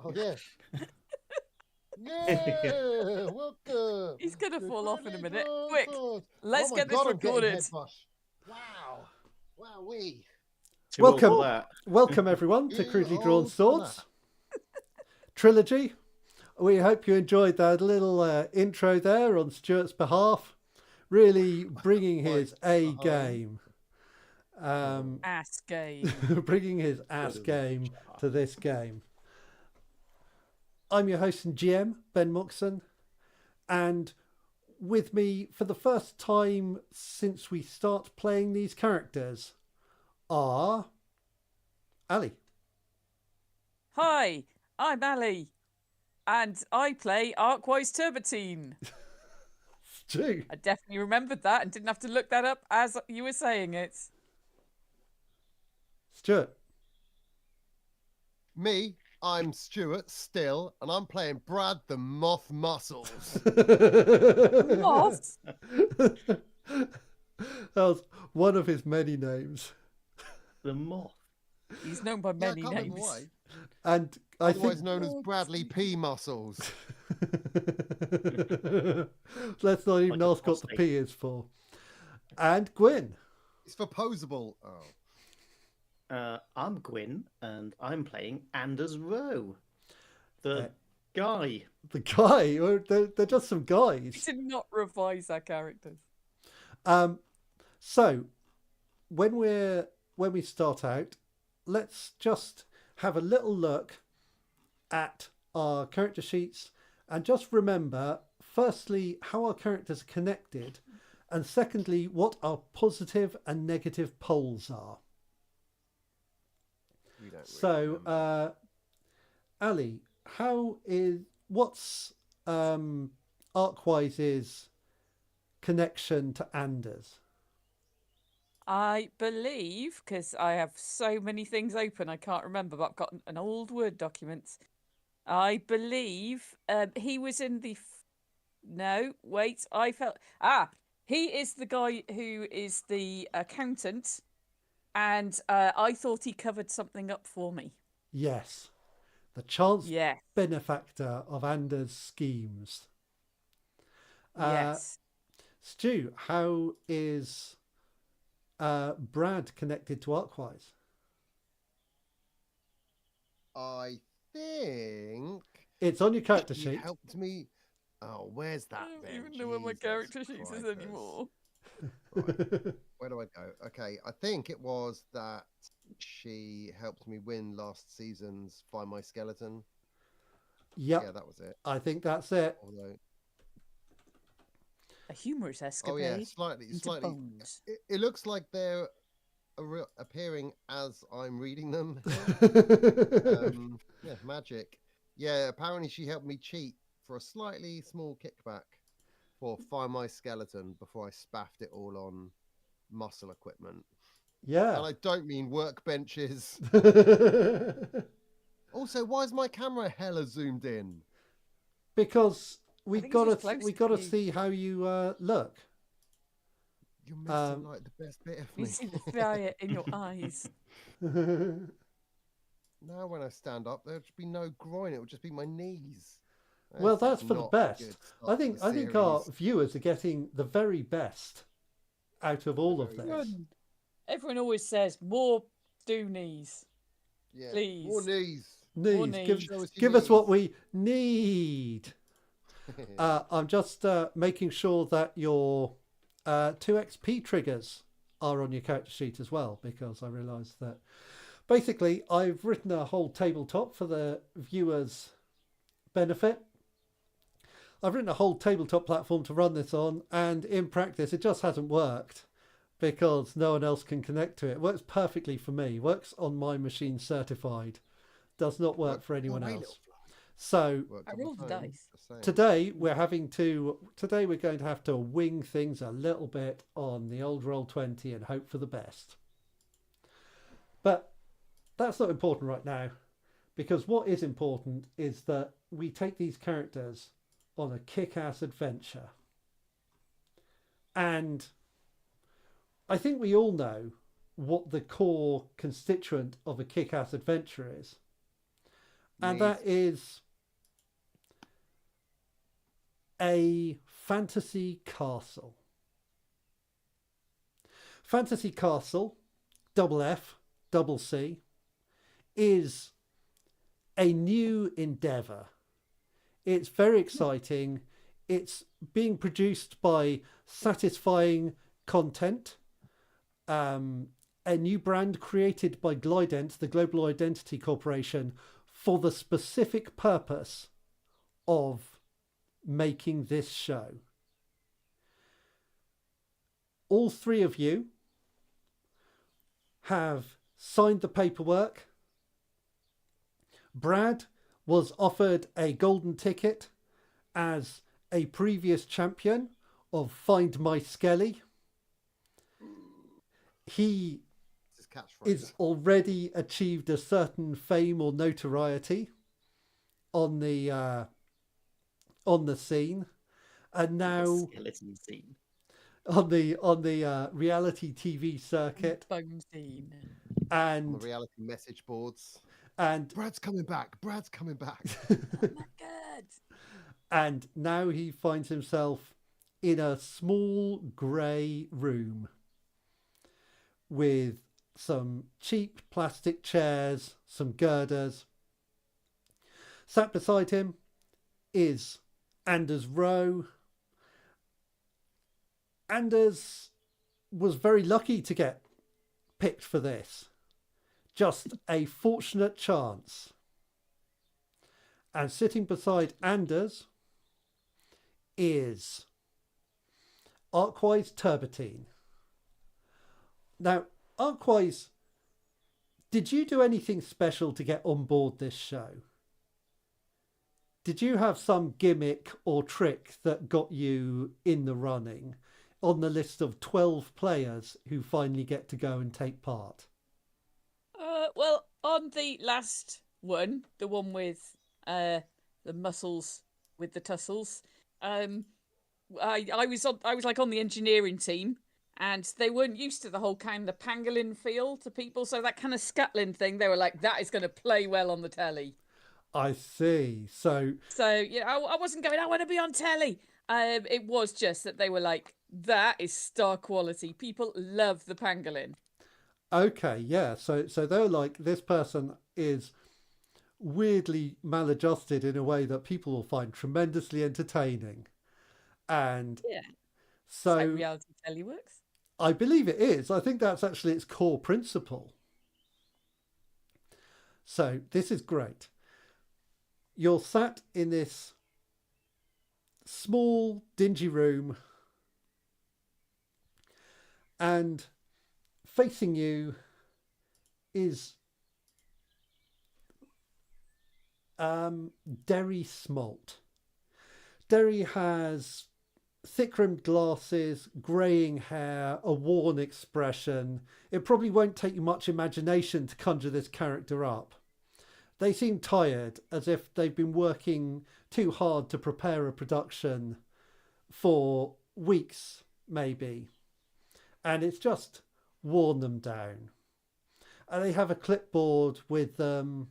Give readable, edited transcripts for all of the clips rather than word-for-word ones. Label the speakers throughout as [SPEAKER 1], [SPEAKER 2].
[SPEAKER 1] Oh, yes. Yeah, welcome.
[SPEAKER 2] He's going to
[SPEAKER 1] to
[SPEAKER 2] fall off in a
[SPEAKER 1] Crudely
[SPEAKER 2] minute.
[SPEAKER 1] Drawn
[SPEAKER 2] Quick,
[SPEAKER 1] Swords.
[SPEAKER 2] let's
[SPEAKER 1] Oh my
[SPEAKER 2] get this
[SPEAKER 1] God, I'm getting
[SPEAKER 2] recorded.
[SPEAKER 1] head bush. Wow. Wowee.
[SPEAKER 3] Too old for
[SPEAKER 4] Welcome,
[SPEAKER 3] that.
[SPEAKER 4] welcome everyone to
[SPEAKER 1] Too
[SPEAKER 4] Crudely Drawn
[SPEAKER 1] old for
[SPEAKER 4] Swords Trilogy. We hope you enjoyed that little intro there on Stuart's behalf. Really bringing his A game.
[SPEAKER 2] Ass game.
[SPEAKER 4] Bringing his ass game to this game. I'm your host and GM, Ben Moxon, and with me for the first time since we start playing these characters are Ali.
[SPEAKER 2] Hi, I'm Ali, and I play Arkwise Turbatine.
[SPEAKER 4] Stu.
[SPEAKER 2] I definitely remembered that and didn't have to look that up as you were saying it.
[SPEAKER 4] Stuart.
[SPEAKER 1] Me, I'm Stuart still, and I'm playing Brad the Moth Muscles.
[SPEAKER 2] Moth?
[SPEAKER 4] That was one of his many names.
[SPEAKER 3] The moth.
[SPEAKER 2] He's known by many
[SPEAKER 1] I can't remember
[SPEAKER 2] names.
[SPEAKER 1] why.
[SPEAKER 4] And I
[SPEAKER 1] Otherwise
[SPEAKER 4] think
[SPEAKER 1] known as Bradley P. Muscles.
[SPEAKER 4] let's not even
[SPEAKER 3] Like a
[SPEAKER 4] ask what the
[SPEAKER 3] prostate.
[SPEAKER 4] P is for. And Gwyn.
[SPEAKER 1] It's for posable. Oh.
[SPEAKER 3] I'm Gwyn, and I'm playing Anders Rowe, the guy.
[SPEAKER 4] The guy, or they're just some
[SPEAKER 2] We
[SPEAKER 4] guys.
[SPEAKER 2] did not revise our characters.
[SPEAKER 4] So when we start out, let's just have a little look at our character sheets and just remember, firstly, how our characters are connected, and secondly, what our positive and negative poles are.
[SPEAKER 1] We don't really
[SPEAKER 4] So,
[SPEAKER 1] remember.
[SPEAKER 4] Ali, what's Arkwise's connection to Anders?
[SPEAKER 2] I believe, because I have so many things open, I can't remember, but I've got an old Word document. I believe he was in the... No, wait, I felt... he is the guy who is the accountant, and I thought he covered something up for me.
[SPEAKER 4] Yes, the chance
[SPEAKER 2] Yeah,
[SPEAKER 4] benefactor of Anders' schemes.
[SPEAKER 2] yes.
[SPEAKER 4] Stu, how is Brad connected to Arkwise?
[SPEAKER 1] I think
[SPEAKER 4] It's on your character
[SPEAKER 1] he
[SPEAKER 4] sheet.
[SPEAKER 1] helped me. Oh, where's that
[SPEAKER 2] I don't
[SPEAKER 1] then?
[SPEAKER 2] even know where my
[SPEAKER 1] Jesus
[SPEAKER 2] character sheet is
[SPEAKER 1] Christ.
[SPEAKER 2] anymore.
[SPEAKER 1] Right. Where do I go? Okay, I think it was that she helped me win last season's Find My Skeleton.
[SPEAKER 4] Yep,
[SPEAKER 1] Yeah, that was it.
[SPEAKER 4] I think that's it.
[SPEAKER 1] Although,
[SPEAKER 2] A humorous escapade.
[SPEAKER 1] oh yeah, slightly.
[SPEAKER 2] into bones.
[SPEAKER 1] It looks like they're appearing as I'm reading them. Yeah, magic. Yeah, apparently she helped me cheat for a slightly small kickback for Find My Skeleton before I spaffed it all on muscle equipment.
[SPEAKER 4] Yeah.
[SPEAKER 1] And I don't mean workbenches. Also, why is my camera hella zoomed in?
[SPEAKER 4] Because
[SPEAKER 2] I
[SPEAKER 4] we
[SPEAKER 2] think it's
[SPEAKER 4] got
[SPEAKER 2] just
[SPEAKER 4] to
[SPEAKER 2] closer
[SPEAKER 4] we
[SPEAKER 2] to
[SPEAKER 4] got to
[SPEAKER 2] you.
[SPEAKER 4] see how you look.
[SPEAKER 1] You're missing like the best bit of
[SPEAKER 2] You
[SPEAKER 1] me.
[SPEAKER 2] see the fire in your eyes.
[SPEAKER 1] Now when I stand up, there'll just be no groin. It will just be my knees.
[SPEAKER 4] Well,
[SPEAKER 1] This is
[SPEAKER 4] that's for the
[SPEAKER 1] not a
[SPEAKER 4] best.
[SPEAKER 1] good
[SPEAKER 4] I
[SPEAKER 1] start
[SPEAKER 4] think
[SPEAKER 1] to the
[SPEAKER 4] I think our
[SPEAKER 1] series.
[SPEAKER 4] viewers are getting the very best out of all of
[SPEAKER 1] Very
[SPEAKER 4] this.
[SPEAKER 1] good.
[SPEAKER 2] Everyone always says, more do knees.
[SPEAKER 1] Yeah.
[SPEAKER 2] Please.
[SPEAKER 1] More knees.
[SPEAKER 4] Needs.
[SPEAKER 2] knees.
[SPEAKER 1] Show us your
[SPEAKER 4] Give us what
[SPEAKER 1] knees.
[SPEAKER 4] we need. I'm just making sure that your 2 XP triggers are on your character sheet as well, because I realised that basically I've written a whole tabletop for the viewers' benefit. I've written a whole tabletop platform to run this on, and in practice it just hasn't worked because no one else can connect to it. It works perfectly for me, works on my machine certified, does not work for anyone else. So
[SPEAKER 1] Worked
[SPEAKER 2] I
[SPEAKER 1] on the
[SPEAKER 2] rolled the
[SPEAKER 1] phone,
[SPEAKER 2] dice.
[SPEAKER 1] just saying.
[SPEAKER 4] today we're going to have to wing things a little bit on the old Roll20 and hope for the best. But that's not important right now, because what is important is that we take these characters on a kick-ass adventure. And I think we all know what the core constituent of a kick-ass adventure is. And
[SPEAKER 1] Neat.
[SPEAKER 4] that is a fantasy castle. Fantasy Castle, double F, double C, is a new endeavour. It's very exciting. It's being produced by Satisfying Content, a new brand created by Glident, the Global Identity Corporation, for the specific purpose of making this show. All three of you have signed the paperwork. Brad was offered a golden ticket as a previous champion of Find My Skelly. He
[SPEAKER 1] His catchphrase.
[SPEAKER 4] is already achieved a certain fame or notoriety on the scene, and now
[SPEAKER 3] Skeleton scene.
[SPEAKER 4] on the reality TV circuit,
[SPEAKER 2] Bone scene.
[SPEAKER 1] On the
[SPEAKER 4] and
[SPEAKER 1] reality message boards.
[SPEAKER 4] and
[SPEAKER 1] Brad's coming back. Brad's coming back.
[SPEAKER 2] Oh my god.
[SPEAKER 4] and now he finds himself in a small grey room with some cheap plastic chairs, some girders. Sat beside him is Anders Rowe. Anders was very lucky to get picked for this. Just a fortunate chance. And sitting beside Anders is Arkwise Turbotine. Now, Arkwise, did you do anything special to get on board this show? Did you have some gimmick or trick that got you in the running on the list of 12 players who finally get to go and take part?
[SPEAKER 2] Well, on the last one, the one with the muscles with the tussles, I was like on the engineering team, and they weren't used to the whole kind of pangolin feel to people, so that kind of scuttling thing, they were like, that is going to play well on the telly.
[SPEAKER 4] I see. So
[SPEAKER 2] I wasn't going, I want to be on telly. It was just that they were like, that is star quality. People love the pangolin.
[SPEAKER 4] okay, yeah. So they're like, this person is weirdly maladjusted in a way that people will find tremendously entertaining. And
[SPEAKER 2] Yeah.
[SPEAKER 4] so
[SPEAKER 2] Like reality telly works.
[SPEAKER 4] I believe it is. I think that's actually its core principle. So this is great. You're sat in this small, dingy room, and facing you is Derry Smolt. Derry has thick-rimmed glasses, greying hair, a worn expression. It probably won't take you much imagination to conjure this character up. They seem tired, as if they've been working too hard to prepare a production for weeks, maybe. And it's just worn them down. And they have a clipboard with them,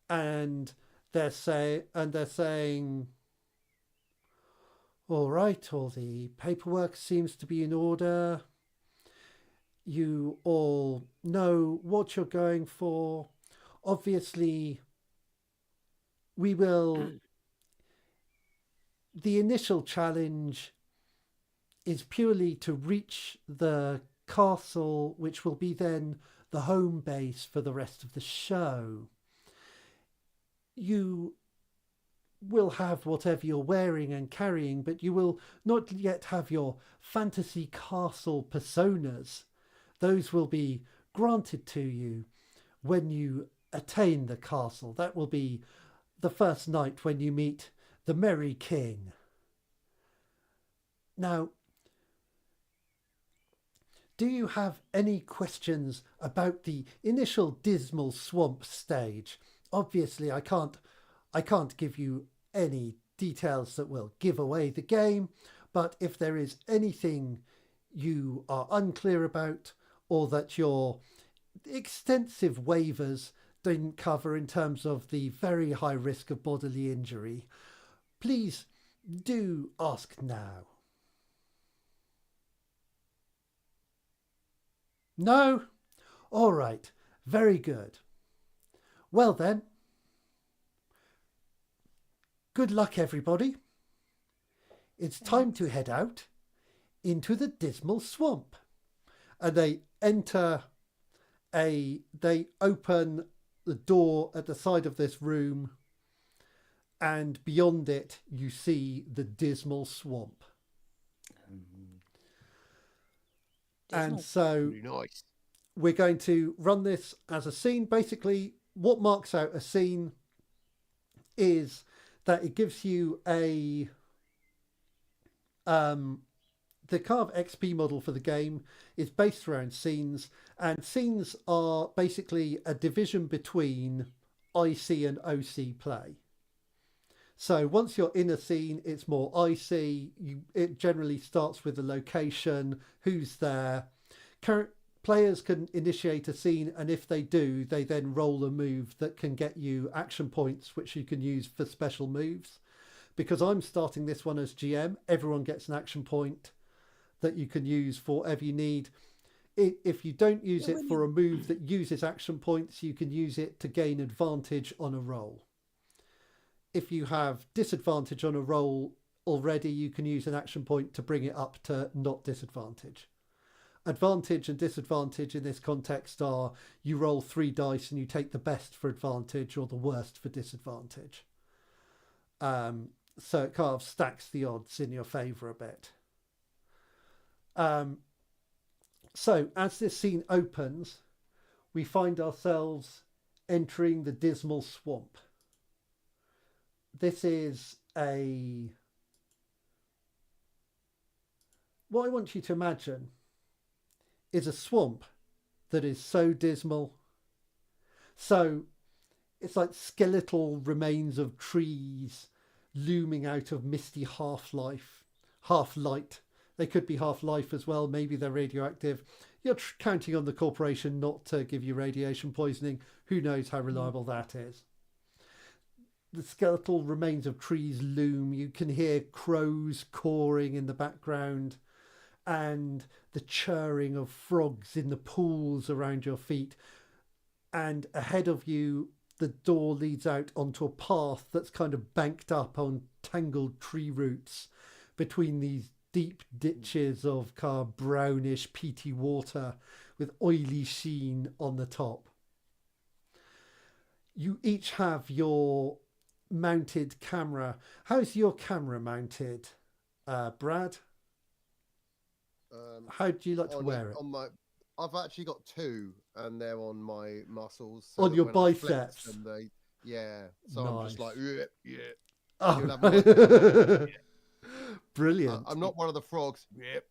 [SPEAKER 4] and they're saying, all right, all the paperwork seems to be in order. You all know what you're going for. Obviously, the initial challenge is purely to reach the castle, which will be then the home base for the rest of the show. You will have whatever you're wearing and carrying, but you will not yet have your fantasy castle personas. Those will be granted to you when you attain the castle. That will be the first night when you meet the Merry King. Now, do you have any questions about the initial dismal swamp stage? Obviously, I can't give you any details that will give away the game, but if there is anything you are unclear about, or that your extensive waivers didn't cover in terms of the very high risk of bodily injury, please do ask now. No? All right. Very good. Well then, good luck everybody. It's time to head out into the dismal swamp. And they open the door at the side of this room, and beyond it you see the dismal swamp. And so
[SPEAKER 1] Pretty nice.
[SPEAKER 4] we're going to run this as a scene. Basically, what marks out a scene is that it gives you a the kind of XP model for the game is based around scenes, and scenes are basically a division between IC and OC play. So once you're in a scene, it's more IC. It generally starts with the location, who's there. Current players can initiate a scene, and if they do, they then roll a move that can get you action points, which you can use for special moves. Because I'm starting this one as GM, everyone gets an action point that you can use for whatever you need. If you don't use it for a move that uses action points, you can use it to gain advantage on a roll. If you have disadvantage on a roll already, you can use an action point to bring it up to not disadvantage. Advantage and disadvantage in this context are you roll 3 dice and you take the best for advantage or the worst for disadvantage. So it kind of stacks the odds in your favour a bit. So as this scene opens, we find ourselves entering the dismal swamp. This is what I want you to imagine is a swamp that is so dismal. So it's like skeletal remains of trees looming out of misty half-light. They could be half-life as well. Maybe they're radioactive. You're counting on the corporation not to give you radiation poisoning. Who knows how reliable that is. The skeletal remains of trees loom. You can hear crows cawing in the background and the churring of frogs in the pools around your feet. And ahead of you, the door leads out onto a path that's kind of banked up on tangled tree roots between these deep ditches of kind of brownish peaty water with oily sheen on the top. You each have your mounted camera. How's your camera mounted, Brad? How do you like to wear it?
[SPEAKER 1] I've actually got 2, and they're on my muscles. So
[SPEAKER 4] on your
[SPEAKER 1] when I flex
[SPEAKER 4] biceps?
[SPEAKER 1] them, so
[SPEAKER 4] Nice.
[SPEAKER 1] I'm just like, yeah.
[SPEAKER 4] Oh.
[SPEAKER 1] You'll have a look.
[SPEAKER 4] Brilliant.
[SPEAKER 1] I'm not one of the frogs. Yep.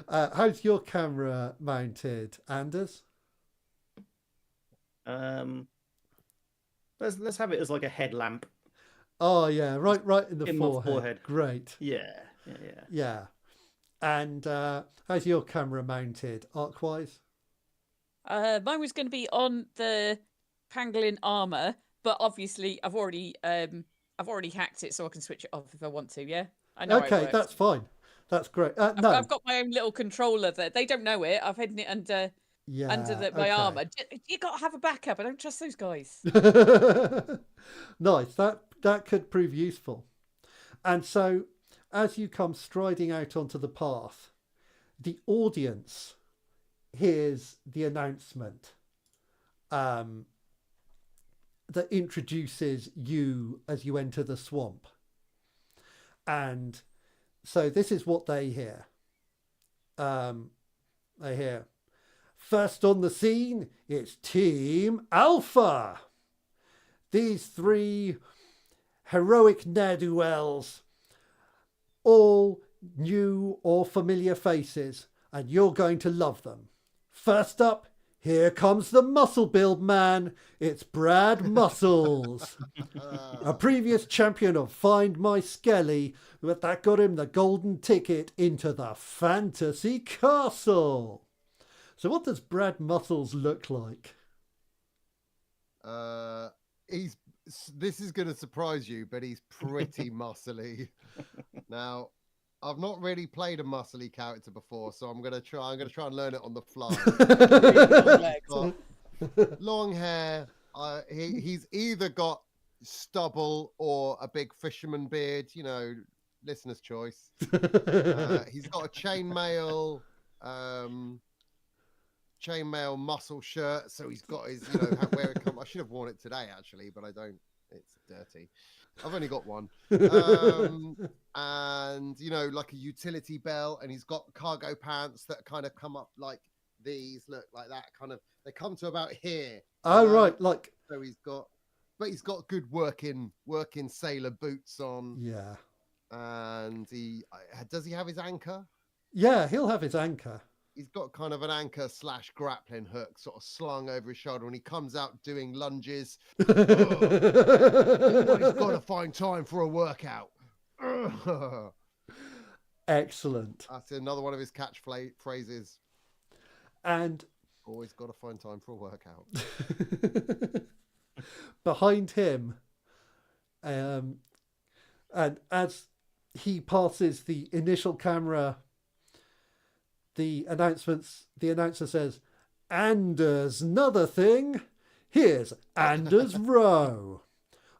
[SPEAKER 4] How's your camera mounted, Anders?
[SPEAKER 3] Let's have it as like a headlamp.
[SPEAKER 4] Oh yeah, right in the forehead.
[SPEAKER 3] forehead.
[SPEAKER 4] Great.
[SPEAKER 3] Yeah.
[SPEAKER 4] And how's your camera mounted, arc-wise?
[SPEAKER 2] Mine was going to be on the pangolin armor, but obviously I've already hacked it, so I can switch it off if I want to. Yeah, I know.
[SPEAKER 4] Okay, that's fine. That's great. No,
[SPEAKER 2] I've got my own little controller there. They don't know it. I've hidden it under my armor. You got to have a backup. I don't trust those guys.
[SPEAKER 4] Nice. That could prove useful. And so, as you come striding out onto the path, the audience hears the announcement that introduces you as you enter the swamp. And so this is what they hear. They hear, first on the scene, it's Team Alpha. These 3 heroic ne'er-do-wells, all new or familiar faces, and you're going to love them. First up, here comes the muscle build man. It's Brad Muscles, a previous champion of Find My Skelly, but that got him the golden ticket into the Fantasy Castle. So what does Brad Muscles look like?
[SPEAKER 1] This is going to surprise you, but he's pretty muscly. Now, I've not really played a muscly character before, so I'm gonna try and learn it on the fly. Long hair. He's either got stubble or a big fisherman beard. You know, listener's choice. He's got a chainmail muscle shirt, so he's got his, where it comes. I should have worn it today actually, but I don't. It's dirty. I've only got one. And like a utility belt, and he's got cargo pants that kind of come up like these, look like that, kind of. They come to about here.
[SPEAKER 4] Oh right, like.
[SPEAKER 1] So he's got good working sailor boots on.
[SPEAKER 4] Yeah.
[SPEAKER 1] And does he have his anchor?
[SPEAKER 4] Yeah, he'll have his anchor.
[SPEAKER 1] He's got kind of an anchor / grappling hook sort of slung over his shoulder when he comes out doing lunges. Always got to find time for a workout.
[SPEAKER 4] Excellent.
[SPEAKER 1] That's another one of his catchphrases.
[SPEAKER 4] And
[SPEAKER 1] always got to find time for a workout.
[SPEAKER 4] Behind him, and as he passes the initial camera, the announcer says, Anders, another thing. Here's Anders Rowe,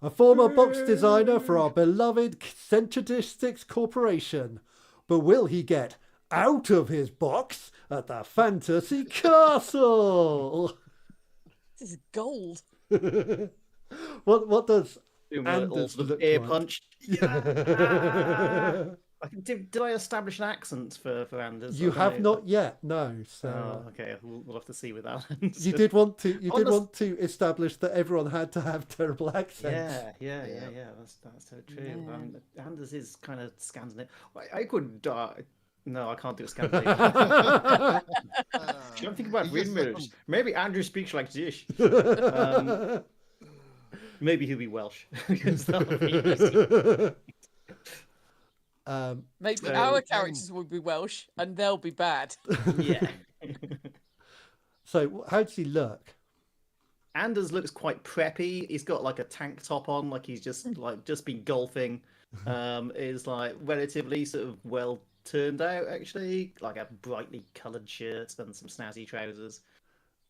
[SPEAKER 4] a former box designer for our beloved Centradistics Corporation. But will he get out of his box at the Fantasy Castle?
[SPEAKER 2] This is gold.
[SPEAKER 4] What does
[SPEAKER 3] Anders
[SPEAKER 4] look
[SPEAKER 3] ear
[SPEAKER 4] like?
[SPEAKER 3] punch? Yeah. Did I establish an accent for Anders?
[SPEAKER 4] You have not yet, no. So
[SPEAKER 3] okay, we'll have to see with that.
[SPEAKER 4] you did want to establish that everyone had to have terrible accents.
[SPEAKER 3] Yeah. That's so true. Yeah. Anders is kind of Scandinavian. I could. No, I can't do a Scandinavian. Don't think about windmills. Maybe Andrew speaks like this. Maybe he'll be Welsh. Because that'll be easy.
[SPEAKER 2] Maybe our characters will be Welsh and they'll be bad.
[SPEAKER 3] Yeah.
[SPEAKER 4] So how does he look?
[SPEAKER 3] Anders looks quite preppy. He's got like a tank top on, like he's just been golfing. Is like relatively sort of well turned out actually, like a brightly coloured shirt and some snazzy trousers.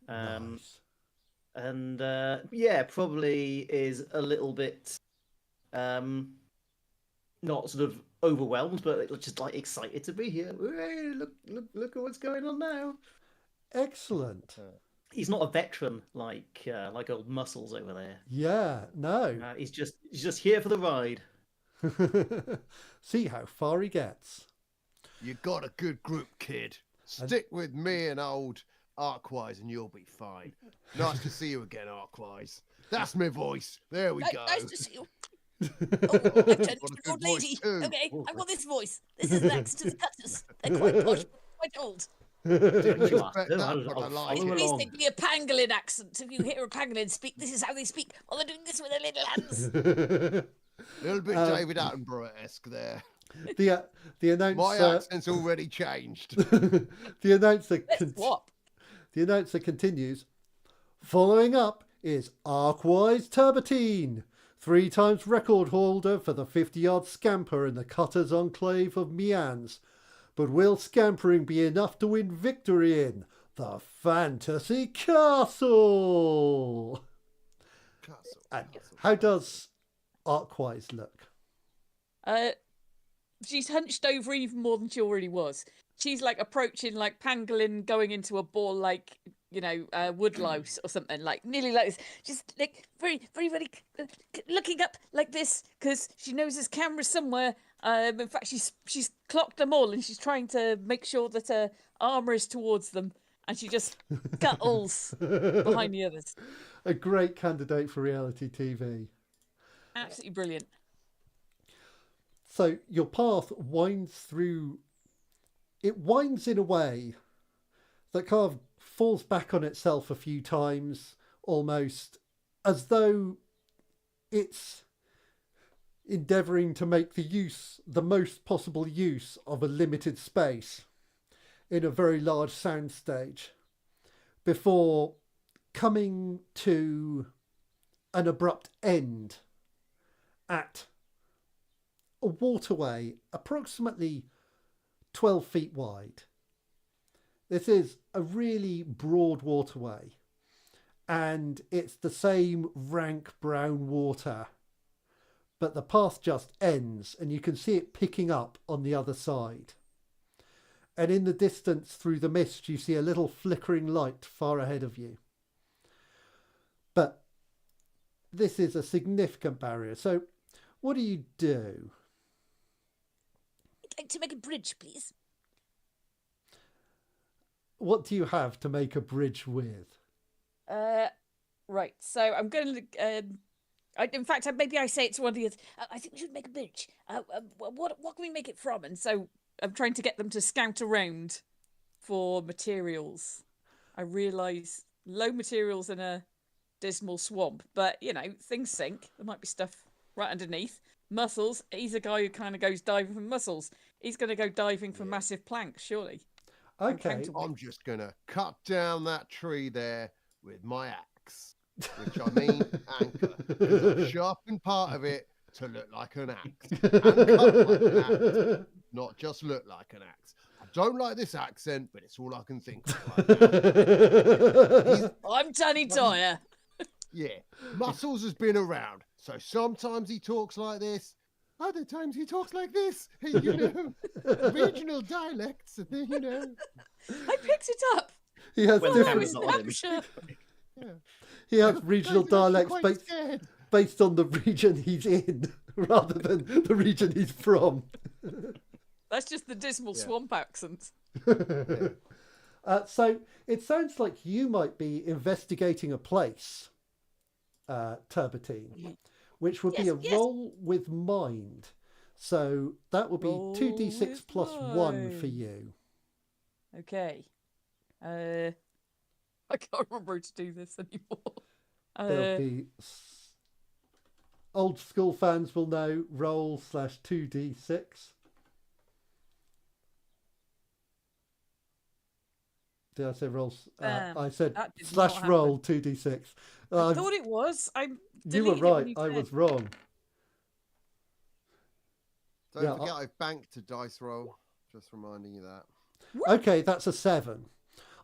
[SPEAKER 4] Nice.
[SPEAKER 3] And probably is a little bit not sort of overwhelmed, but just like excited to be here. Hey, look at what's going on now.
[SPEAKER 4] Excellent.
[SPEAKER 3] He's not a veteran like old Muscles over there.
[SPEAKER 4] Yeah, no.
[SPEAKER 3] He's just here for the ride.
[SPEAKER 4] See how far he gets.
[SPEAKER 1] You got a good group, kid. Stick with me and old Arkwise and you'll be fine. Nice to see you again, Arkwise. That's my voice. There we go.
[SPEAKER 5] Nice to see you. Oh, I've turned into an old lady. Okay, I've got this voice. This is next to the Cutlass. They're quite posh, quite old.
[SPEAKER 1] Didn't
[SPEAKER 3] You are.
[SPEAKER 1] expect that, but I like
[SPEAKER 3] Follow
[SPEAKER 1] it.
[SPEAKER 3] along.
[SPEAKER 5] Basically a pangolin accent. If you hear a pangolin speak, this is how they speak. While they're doing this with their little hands.
[SPEAKER 1] A little bit David Attenborough-esque there.
[SPEAKER 4] The announcer.
[SPEAKER 1] My accent's already changed.
[SPEAKER 4] The announcer.
[SPEAKER 5] Let's swap.
[SPEAKER 4] The announcer continues. Following up is Arkwise Turbatine, 3 times record holder for the 50-yard scamper in the Cutter's Enclave of Means. But will scampering be enough to win victory in the Fantasy Castle? And how does Arkwise look?
[SPEAKER 2] She's hunched over even more than she already was. She's like approaching like pangolin going into a ball like, woodlouse or something, like nearly like this. Just like very, very, very looking up like this because she knows there's cameras somewhere. In fact, she's clocked them all and she's trying to make sure that her armour is towards them. And she just scuttles behind the others.
[SPEAKER 4] A great candidate for reality TV.
[SPEAKER 2] Absolutely brilliant.
[SPEAKER 4] So your path winds through. It winds in a way that kind of falls back on itself a few times, almost as though it's endeavouring to make the most possible use of a limited space in a very large soundstage. before coming to an abrupt end at a waterway approximately 12 feet wide. This is a really broad waterway, and it's the same rank brown water, but the path just ends and you can see it picking up on the other side. And in the distance through the mist, you see a little flickering light far ahead of you. But this is a significant barrier. So what do you do?
[SPEAKER 5] I'd like to make a bridge, please.
[SPEAKER 4] What do you have to make a bridge with?
[SPEAKER 2] Right. So I'm going to. In fact, maybe I say it to one of the others.
[SPEAKER 5] I think we should make a bridge.
[SPEAKER 2] What can we make it from? And so I'm trying to get them to scout around for materials. I realise low materials in a dismal swamp, but things sink. There might be stuff right underneath. Mussels. He's a guy who kind of goes diving for mussels. He's going to go diving for massive planks, surely.
[SPEAKER 4] Okay.
[SPEAKER 1] I'm just going to cut down that tree there with my axe, which I mean anchor. 'Cause I've sharpened part of it to look like an axe. And cut like an axe, not just look like an axe. I don't like this accent, but it's all I can think of right now.
[SPEAKER 5] I'm Danny Dyer.
[SPEAKER 1] Yeah, Muscles has been around, so sometimes he talks like this, other times he talks like this. Regional dialects,
[SPEAKER 2] I picked it up.
[SPEAKER 4] He has
[SPEAKER 3] When the
[SPEAKER 4] different.
[SPEAKER 3] camera's not on him.
[SPEAKER 2] Hampshire.
[SPEAKER 4] He has regional
[SPEAKER 1] Guys are actually
[SPEAKER 4] dialects
[SPEAKER 1] quite scared.
[SPEAKER 4] based on the region he's in, rather than the region he's from.
[SPEAKER 2] That's just the dismal swamp accent.
[SPEAKER 4] So it sounds like you might be investigating a place, Turbatine, which would be a
[SPEAKER 5] Yes.
[SPEAKER 4] roll with mind. So that would be
[SPEAKER 2] Roll
[SPEAKER 4] 2d6
[SPEAKER 2] with
[SPEAKER 4] plus 1 for
[SPEAKER 2] mind.
[SPEAKER 4] you.
[SPEAKER 2] Okay. I can't remember how to do this anymore.
[SPEAKER 4] There'll be old school fans will know roll /2d6. Did I say rolls? I said
[SPEAKER 2] that did not
[SPEAKER 4] / roll 2d6.
[SPEAKER 2] I thought it was.
[SPEAKER 4] You were right. I was wrong.
[SPEAKER 1] Don't
[SPEAKER 4] Yeah,
[SPEAKER 1] forget I've banked a dice roll. Just reminding you that.
[SPEAKER 4] Okay, that's a 7.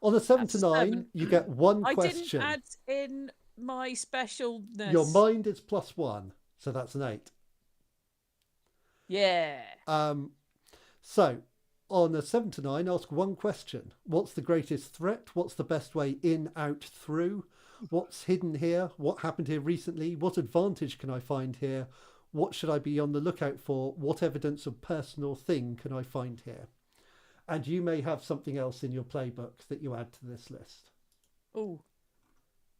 [SPEAKER 4] On a 7
[SPEAKER 2] That's
[SPEAKER 4] to
[SPEAKER 2] a
[SPEAKER 4] 9,
[SPEAKER 2] 7.
[SPEAKER 4] you get one
[SPEAKER 2] I
[SPEAKER 4] question.
[SPEAKER 2] didn't add in my specialness.
[SPEAKER 4] Your mind is +1, so that's an 8.
[SPEAKER 2] Yeah.
[SPEAKER 4] So, on a 7 to 9, ask one question. What's the greatest threat? What's the best way in, out, through? What's hidden here? What happened here recently? What advantage can I find here? What should I be on the lookout for? What evidence of person or thing can I find here? And you may have something else in your playbook that you add to this list.
[SPEAKER 2] Oh.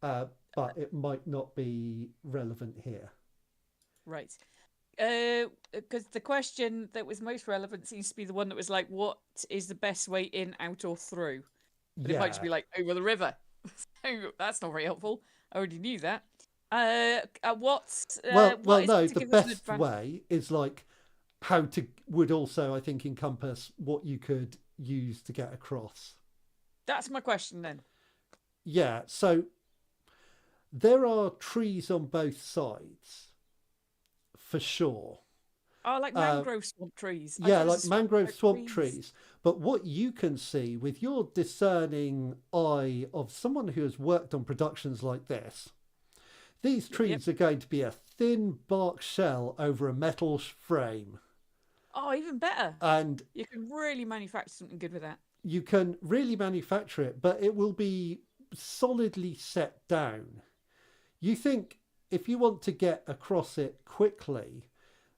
[SPEAKER 4] But it might not be relevant here.
[SPEAKER 2] Right. Because the question that was most relevant seems to be the one that was like, what is the best way in, out, or through? But it might just be like, over the river. So that's not very helpful. I already knew that.
[SPEAKER 4] Well, no, the
[SPEAKER 2] give us an
[SPEAKER 4] best
[SPEAKER 2] advantage?
[SPEAKER 4] way is like how to would also, I think, encompass what you could use to get across.
[SPEAKER 2] That's my question then.
[SPEAKER 4] Yeah, so there are trees on both sides, for sure.
[SPEAKER 2] Oh, like mangrove swamp trees. I
[SPEAKER 4] Yeah,
[SPEAKER 2] thought it
[SPEAKER 4] like
[SPEAKER 2] was a swamp
[SPEAKER 4] mangrove
[SPEAKER 2] without
[SPEAKER 4] swamp
[SPEAKER 2] trees.
[SPEAKER 4] trees. But what you can see with your discerning eye of someone who has worked on productions like this, these trees are going to be a thin bark shell over a metal frame.
[SPEAKER 2] Oh, even better.
[SPEAKER 4] And
[SPEAKER 2] You can really manufacture something good with that.
[SPEAKER 4] you can really manufacture it, but it will be solidly set down. You think if you want to get across it quickly,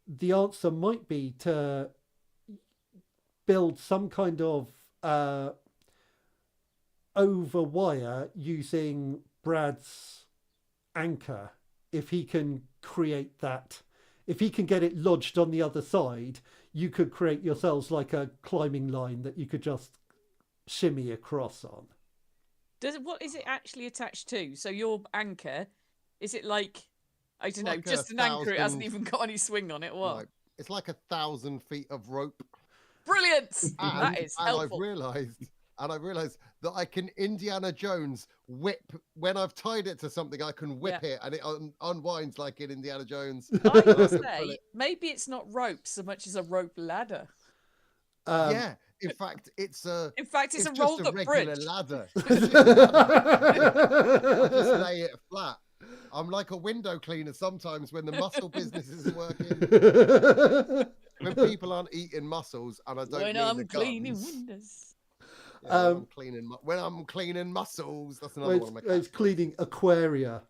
[SPEAKER 4] the answer might be to build some kind of over wire using Brad's anchor. If he can create that, if he can get it lodged on the other side, you could create yourselves like a climbing line that you could just shimmy across on.
[SPEAKER 2] What is it actually attached to? So your anchor, is it like, I don't know,
[SPEAKER 1] Like a
[SPEAKER 2] just an anchor? It hasn't
[SPEAKER 1] 1,000
[SPEAKER 2] even got any swing on it. Or what?
[SPEAKER 1] Like, it's like 1,000 feet of rope.
[SPEAKER 2] Brilliant!
[SPEAKER 1] And,
[SPEAKER 2] That is
[SPEAKER 1] and
[SPEAKER 2] helpful.
[SPEAKER 1] I've realised and I realized that I can Indiana Jones whip when I've tied it to something. I can whip it, and it unwinds like in Indiana Jones.
[SPEAKER 2] I would say maybe it's not rope so much as a rope ladder.
[SPEAKER 1] Yeah, in fact, it's a
[SPEAKER 2] rolled
[SPEAKER 1] just a
[SPEAKER 2] up
[SPEAKER 1] regular
[SPEAKER 2] bridge.
[SPEAKER 1] ladder. I just lay it flat. I'm like a window cleaner sometimes when the muscle business isn't working. When people aren't eating mussels, and I don't
[SPEAKER 2] When
[SPEAKER 1] mean
[SPEAKER 2] I'm
[SPEAKER 1] the
[SPEAKER 2] cleaning
[SPEAKER 1] guns.
[SPEAKER 2] windows.
[SPEAKER 1] Yeah, when I'm cleaning mussels, that's another one of my
[SPEAKER 4] It's cleaning aquaria,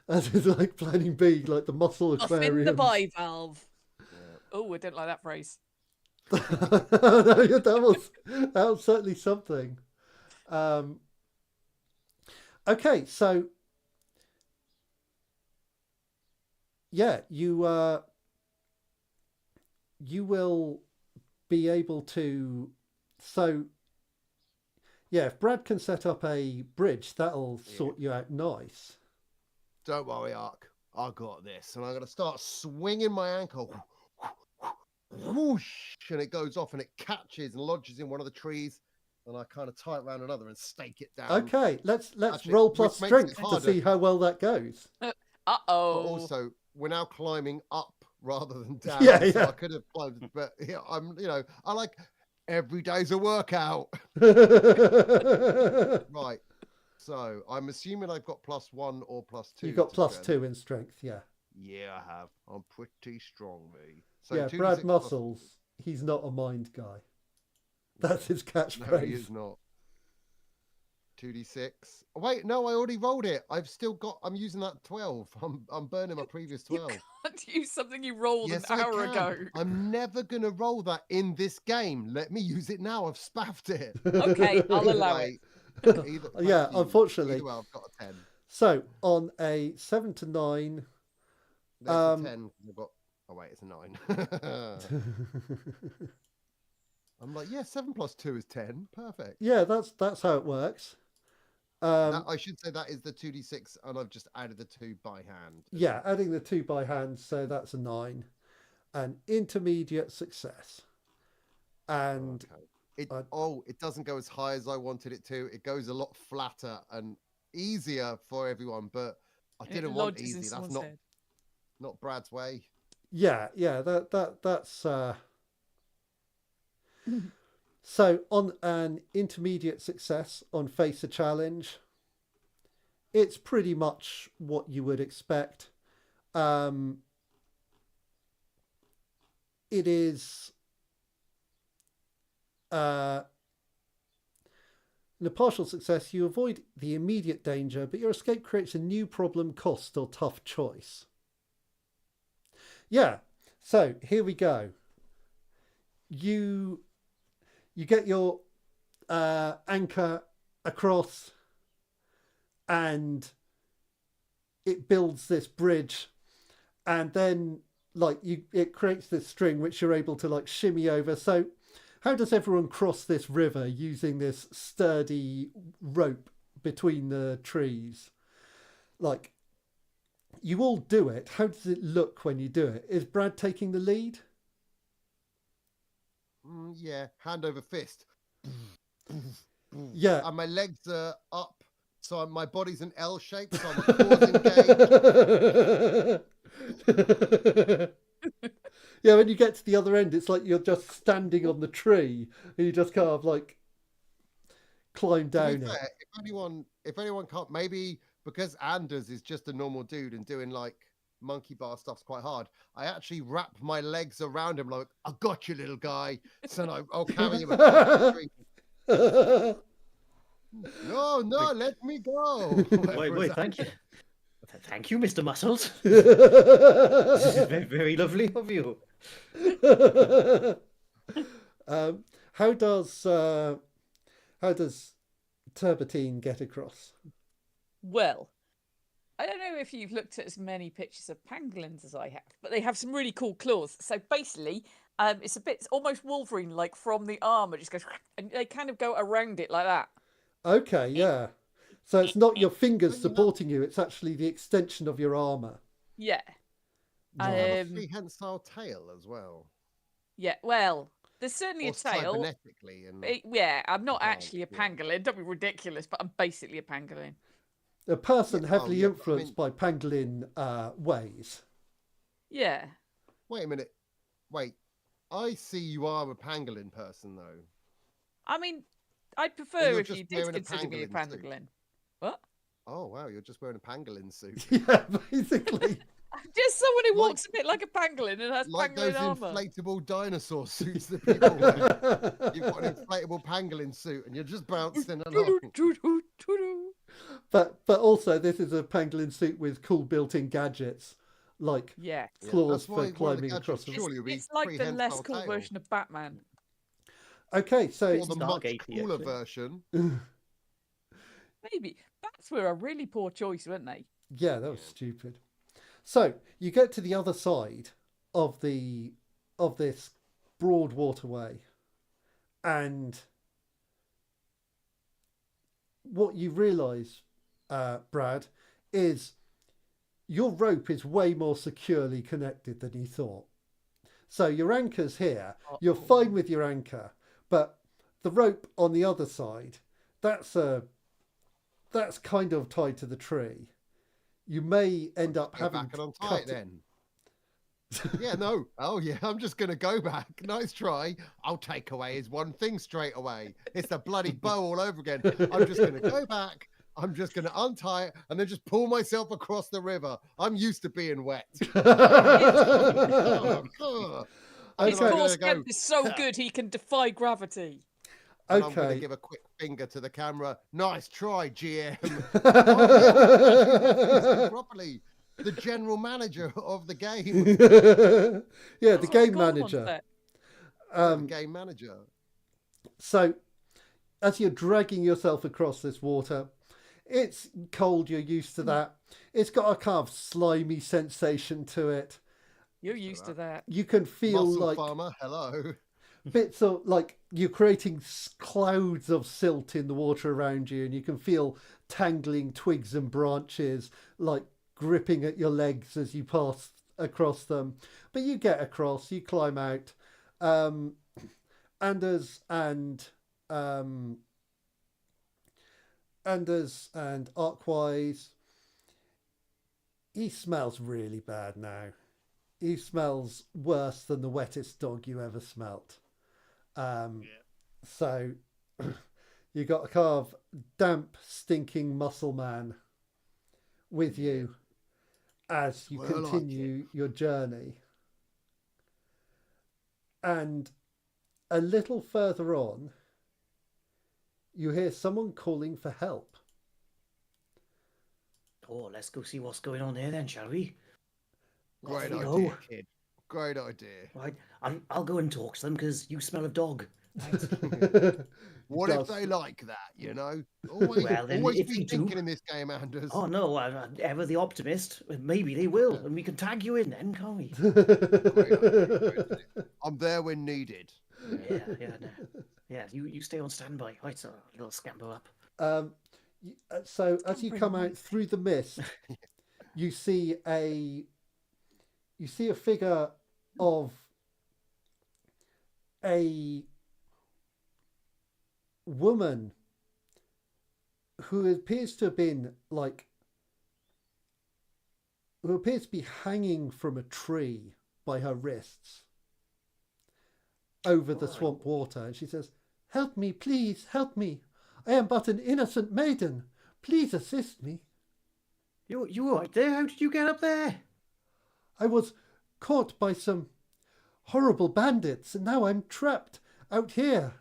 [SPEAKER 4] as is like planning B, like the mussel aquarium.
[SPEAKER 2] In the bivalve. Yeah. Oh, I don't like that phrase.
[SPEAKER 4] that was certainly something. Okay, so yeah, you will be able to. So yeah, if Brad can set up a bridge, that'll sort you out nice.
[SPEAKER 1] Don't worry, Ark. I got this, and I'm gonna start swinging my ankle. Whoosh, and it goes off and it catches and lodges in one of the trees, and I kind of tie it around another and stake it down.
[SPEAKER 4] Okay, let's roll plus strength to see how well that goes.
[SPEAKER 1] But also, we're now climbing up rather than down.
[SPEAKER 4] Yeah.
[SPEAKER 1] So I could have climbed, but yeah, I like every day's a workout. Right. So I'm assuming I've got +1 or +2.
[SPEAKER 4] You got +2 in strength, yeah.
[SPEAKER 1] Yeah, I have. I'm pretty strong, me. So
[SPEAKER 4] yeah, Brad Muscles, he's not a mind guy. That's his catchphrase.
[SPEAKER 1] No, he is not. 2d6. Oh, wait, no, I already rolled it. I'm using that 12. I'm burning my previous 12.
[SPEAKER 2] You can't use something you rolled an hour ago.
[SPEAKER 1] I'm never going to roll that in this game. Let me use it now. I've spaffed it.
[SPEAKER 2] Okay, I'll allow it.
[SPEAKER 4] Yeah, unfortunately.
[SPEAKER 1] Either way, I've got a 10.
[SPEAKER 4] So, on a 7 to 9...
[SPEAKER 1] There's a 10. I've got... Oh, wait, it's a 9. I'm like, yeah, 7 + 2 is 10. Perfect.
[SPEAKER 4] Yeah, that's how it works.
[SPEAKER 1] I should say that is the 2d6, and I've just added the 2 by hand.
[SPEAKER 4] Yeah, adding the 2 by hand, so that's a 9. An intermediate success. And...
[SPEAKER 1] Okay. It doesn't go as high as I wanted it to. It goes a lot flatter and easier for everyone, but I didn't want easy. That's not Brad's way.
[SPEAKER 4] Yeah, that's So on an intermediate success on Face a Challenge, it's pretty much what you would expect. It is in a partial success, you avoid the immediate danger, but your escape creates a new problem, cost, or tough choice. Yeah, so here we go. You get your anchor across, and it builds this bridge, and then it creates this string which you're able to shimmy over. So how does everyone cross this river using this sturdy rope between the trees? You all do it. How does it look when you do it? Is Brad taking the lead?
[SPEAKER 1] Yeah, hand over fist.
[SPEAKER 4] Yeah.
[SPEAKER 1] And my legs are up, so my body's an L shape, so I'm causing engaged.
[SPEAKER 4] Yeah, when you get to the other end, it's like you're just standing on the tree, and you just kind of climb down it.
[SPEAKER 1] If anyone can't, maybe because Anders is just a normal dude and doing monkey bar stuff's quite hard, I actually wrap my legs around him I got you, little guy. So I'll carry him across the street. No, let me go.
[SPEAKER 3] Wait, thank you. Thank you, Mr. Muscles. This is very, very lovely of you.
[SPEAKER 4] How does Turbatine get across?
[SPEAKER 2] Well, I don't know if you've looked at as many pictures of pangolins as I have, but they have some really cool claws. So basically, it's almost Wolverine-like from the arm. It just goes, and they kind of go around it like that.
[SPEAKER 4] Okay, yeah. So it's not your fingers supporting you; it's actually the extension of your armor.
[SPEAKER 2] Yeah.
[SPEAKER 1] Have a prehensile tail as well.
[SPEAKER 2] Yeah. Well, there's certainly
[SPEAKER 1] Or
[SPEAKER 2] a tail.
[SPEAKER 1] cybernetically. And
[SPEAKER 2] Yeah, I'm not
[SPEAKER 1] enhanced,
[SPEAKER 2] actually a
[SPEAKER 1] yeah.
[SPEAKER 2] pangolin. Don't be ridiculous, but I'm basically a pangolin.
[SPEAKER 4] A person
[SPEAKER 1] Yeah,
[SPEAKER 4] heavily
[SPEAKER 1] yeah, I
[SPEAKER 4] influenced by pangolin ways.
[SPEAKER 2] Yeah.
[SPEAKER 1] wait a minute. Wait. I see you are a pangolin person, though.
[SPEAKER 2] I mean, I'd
[SPEAKER 1] Or
[SPEAKER 2] prefer
[SPEAKER 1] you're
[SPEAKER 2] if
[SPEAKER 1] just
[SPEAKER 2] you did
[SPEAKER 1] wearing a
[SPEAKER 2] consider me a
[SPEAKER 1] pangolin suit.
[SPEAKER 2] pangolin. What?
[SPEAKER 1] Oh, wow. You're just wearing a pangolin suit.
[SPEAKER 4] Yeah, basically.
[SPEAKER 2] Just someone who
[SPEAKER 1] Like-
[SPEAKER 2] walks a bit like a pangolin and has
[SPEAKER 1] Like
[SPEAKER 2] pangolin
[SPEAKER 1] those
[SPEAKER 2] armor.
[SPEAKER 1] inflatable dinosaur suits that people wear. You've got an inflatable pangolin suit and you're just bouncing along.
[SPEAKER 4] But also, this is a pangolin suit with cool built-in gadgets, like
[SPEAKER 2] Yeah.
[SPEAKER 4] claws
[SPEAKER 1] That's why
[SPEAKER 4] for
[SPEAKER 1] one of the
[SPEAKER 4] climbing across
[SPEAKER 1] gadgets
[SPEAKER 4] the...
[SPEAKER 1] surely would be
[SPEAKER 2] It's like the less
[SPEAKER 1] prehensile
[SPEAKER 2] cool
[SPEAKER 1] tail.
[SPEAKER 2] version of Batman.
[SPEAKER 4] Okay, so
[SPEAKER 1] Or the much
[SPEAKER 3] Stargate-y,
[SPEAKER 1] cooler
[SPEAKER 3] actually.
[SPEAKER 1] version.
[SPEAKER 2] Maybe. Bats were a really poor choice, weren't they?
[SPEAKER 4] yeah, that was stupid. So you get to the other side of this broad waterway, and what you realise, Brad, is your rope is way more securely connected than you thought. So your anchor's here. You're fine with your anchor, but the rope on the other side, that's kind of tied to the tree. You may end up
[SPEAKER 1] Go
[SPEAKER 4] having
[SPEAKER 1] back and
[SPEAKER 4] to
[SPEAKER 1] untie
[SPEAKER 4] cut
[SPEAKER 1] it then. Yeah, no. Oh, yeah, I'm just going to go back. Nice try. I'll take away his one thing straight away. It's a bloody bow all over again. I'm just going to go back. I'm just going to untie it and then just pull myself across the river. I'm used to being wet.
[SPEAKER 2] His
[SPEAKER 4] Okay.
[SPEAKER 2] core
[SPEAKER 1] go-
[SPEAKER 2] strength is so good he can defy gravity.
[SPEAKER 1] And I'm going to
[SPEAKER 4] Okay.
[SPEAKER 1] give a quick finger to the camera. Nice try, GM. Properly. The general manager of the game.
[SPEAKER 4] Yeah, the
[SPEAKER 2] That's what they
[SPEAKER 4] game
[SPEAKER 2] call them on
[SPEAKER 4] manager.
[SPEAKER 2] set.
[SPEAKER 1] The game manager.
[SPEAKER 4] So, as you're dragging yourself across this water, it's cold, you're used to that. It's got a kind of slimy sensation to it.
[SPEAKER 2] You're used to that.
[SPEAKER 4] You can feel
[SPEAKER 1] Muscle
[SPEAKER 4] like
[SPEAKER 1] farmer, hello.
[SPEAKER 4] bits of, like, you're creating clouds of silt in the water around you, and you can feel tangling twigs and branches, like, gripping at your legs as you pass across them. But you get across, you climb out. Anders and Arkwise, he smells really bad now. He smells worse than the wettest dog you ever smelt. So you got a kind of damp, stinking muscle man with you as you
[SPEAKER 1] Well, I like
[SPEAKER 4] continue your journey. And a little further on, you hear someone calling for help.
[SPEAKER 3] Oh, let's go see what's going on there then, shall we?
[SPEAKER 1] Great
[SPEAKER 3] Off we
[SPEAKER 1] idea,
[SPEAKER 3] go.
[SPEAKER 1] kid. Great idea.
[SPEAKER 3] Right, I'll go and talk to them because you smell of dog.
[SPEAKER 1] What
[SPEAKER 4] Does-
[SPEAKER 1] if they like that, you know? Always,
[SPEAKER 3] Well, then,
[SPEAKER 1] always
[SPEAKER 3] if
[SPEAKER 1] be
[SPEAKER 3] they do-
[SPEAKER 1] thinking in this game, Anders.
[SPEAKER 3] Oh no, I'm ever the optimist. Maybe they will, and we can tag you in then, can't we?
[SPEAKER 1] Great idea. I'm there when needed.
[SPEAKER 3] Yeah. You stay on standby. Right, so a little scamper up.
[SPEAKER 4] So as you come out through the mist, you see a figure of a woman who appears to be hanging from a tree by her wrists over the swamp water, and she says, "Help me, please, help me. I am but an innocent maiden. Please assist me.
[SPEAKER 3] You all right there? How did you get up there?
[SPEAKER 4] I was caught by some horrible bandits, and now I'm trapped out here."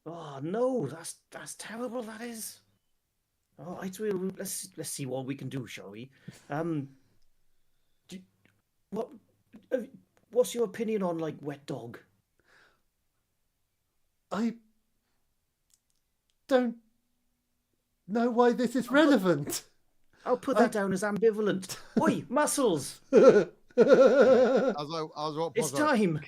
[SPEAKER 3] Oh no, that's terrible. That is. All right, well, let's see what we can do, shall we? What's your opinion on like wet dog?
[SPEAKER 4] I don't know why this is relevant.
[SPEAKER 3] I'll put that down as ambivalent. Oi, muscles!
[SPEAKER 1] I was
[SPEAKER 3] It's time.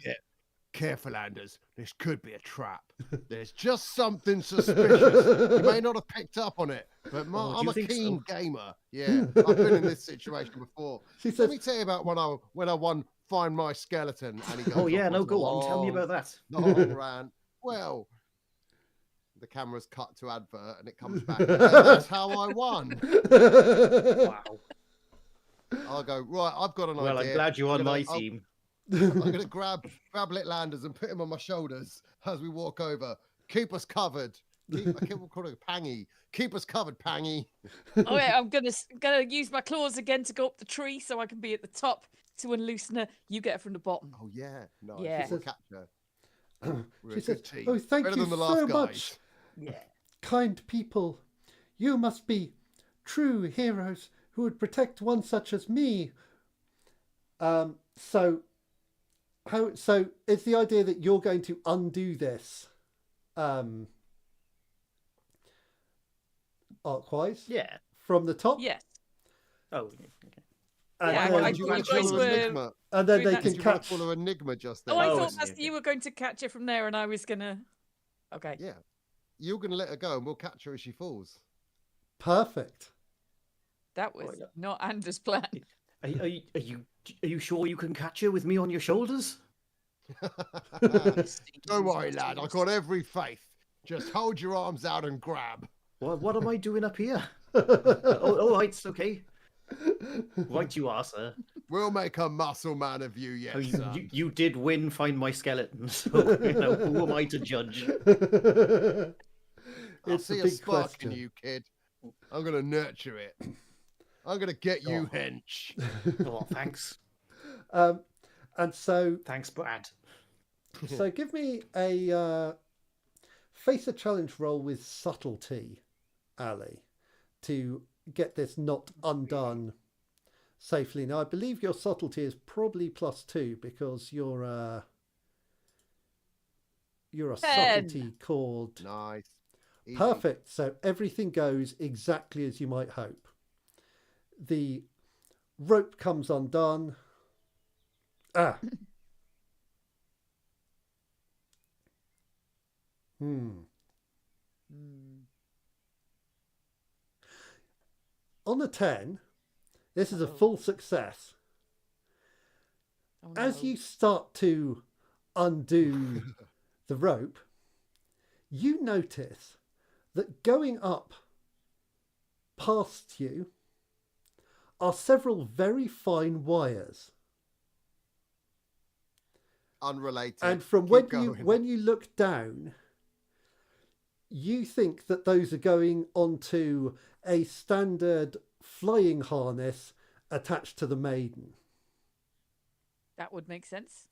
[SPEAKER 1] Careful, Anders. This could be a trap. There's just something suspicious. You may not have picked up on it, but
[SPEAKER 3] do
[SPEAKER 1] I'm
[SPEAKER 3] you
[SPEAKER 1] a
[SPEAKER 3] think
[SPEAKER 1] keen
[SPEAKER 3] so?
[SPEAKER 1] gamer. Yeah, I've been in this situation before.
[SPEAKER 4] She
[SPEAKER 1] Let
[SPEAKER 4] says,
[SPEAKER 1] me tell you about when I won find my skeleton. And he goes
[SPEAKER 3] Oh yeah,
[SPEAKER 1] off
[SPEAKER 3] no,
[SPEAKER 1] onto
[SPEAKER 3] go
[SPEAKER 1] a
[SPEAKER 3] on. Tell me
[SPEAKER 1] long,
[SPEAKER 3] about that.
[SPEAKER 1] long rant. Well, the camera's cut to advert and it comes back. And that's how I won.
[SPEAKER 3] Wow.
[SPEAKER 1] I'll go, right, I've got an
[SPEAKER 3] Well,
[SPEAKER 1] idea.
[SPEAKER 3] I'm glad you're on my
[SPEAKER 1] I'll-
[SPEAKER 3] team.
[SPEAKER 1] I'm going to grab Little Anders and put him on my shoulders as we walk over. Keep us covered. I keep calling it Pangy. Keep us covered, Pangy.
[SPEAKER 2] Oh yeah, I'm gonna use my claws again to go up the tree so I can be at the top to unloosen her. You get her from the bottom.
[SPEAKER 1] Oh, yeah. Nice.
[SPEAKER 2] Yeah.
[SPEAKER 1] We'll catch her. We're
[SPEAKER 4] She
[SPEAKER 1] a
[SPEAKER 4] says,
[SPEAKER 1] good team.
[SPEAKER 4] "Oh, thank
[SPEAKER 1] Better
[SPEAKER 4] you
[SPEAKER 1] than the last
[SPEAKER 4] so
[SPEAKER 1] guys.
[SPEAKER 4] much,
[SPEAKER 2] Yeah.
[SPEAKER 4] kind people. You must be true heroes who would protect one such as me." So it's the idea that you're going to undo this, arc-wise,
[SPEAKER 3] Yeah.
[SPEAKER 4] from the top,
[SPEAKER 2] Yes.
[SPEAKER 3] Oh, okay.
[SPEAKER 4] and
[SPEAKER 2] Yeah,
[SPEAKER 4] then,
[SPEAKER 2] I
[SPEAKER 1] Did you
[SPEAKER 2] thought
[SPEAKER 1] want
[SPEAKER 2] you
[SPEAKER 1] to
[SPEAKER 2] guys
[SPEAKER 1] call
[SPEAKER 2] were
[SPEAKER 1] her Enigma?
[SPEAKER 4] and then
[SPEAKER 2] doing
[SPEAKER 4] they
[SPEAKER 2] that.
[SPEAKER 4] can
[SPEAKER 1] Did you want to
[SPEAKER 4] catch.
[SPEAKER 1] call her Enigma just then?
[SPEAKER 2] Oh, I
[SPEAKER 3] Oh,
[SPEAKER 2] thought
[SPEAKER 3] I
[SPEAKER 2] that's,
[SPEAKER 3] see,
[SPEAKER 2] you were going to catch her from there, and I was gonna. Okay.
[SPEAKER 1] Yeah. You're going to let her go and we'll catch her as she falls.
[SPEAKER 4] Perfect.
[SPEAKER 2] That was
[SPEAKER 3] yeah.
[SPEAKER 2] not Anders' plan.
[SPEAKER 3] Are you sure you can catch her with me on your shoulders?
[SPEAKER 1] Don't worry, lad. I've got every faith. Just hold your arms out and grab.
[SPEAKER 3] What am I doing up here? Oh, right, it's okay. Right you are, sir.
[SPEAKER 1] We'll make a muscle man of you yet,
[SPEAKER 3] Oh,
[SPEAKER 1] son.
[SPEAKER 3] you did win Find My Skeleton, so who am I to judge?
[SPEAKER 1] I'll
[SPEAKER 4] It's a
[SPEAKER 1] see a
[SPEAKER 4] big
[SPEAKER 1] spark
[SPEAKER 4] question.
[SPEAKER 1] in you, kid. I'm going to nurture it. I'm going to get you
[SPEAKER 3] Oh.
[SPEAKER 1] hench.
[SPEAKER 3] Oh, thanks.
[SPEAKER 4] And so
[SPEAKER 3] Thanks, Brad.
[SPEAKER 4] give me a face a challenge roll with subtlety, Ali, to get this knot undone safely. Now, I believe your subtlety is probably +2 because you're a
[SPEAKER 2] 10.
[SPEAKER 4] subtlety cord.
[SPEAKER 1] Nice. Easy.
[SPEAKER 4] Perfect. So everything goes exactly as you might hope. The rope comes undone. On a 10, this is a full success.
[SPEAKER 2] Oh,
[SPEAKER 4] As
[SPEAKER 2] no.
[SPEAKER 4] you start to undo the rope, you notice that going up past you are several very fine wires.
[SPEAKER 1] Unrelated.
[SPEAKER 4] And from
[SPEAKER 1] Keep
[SPEAKER 4] when you look down, you think that those are going onto a standard flying harness attached to the maiden.
[SPEAKER 2] That would make sense.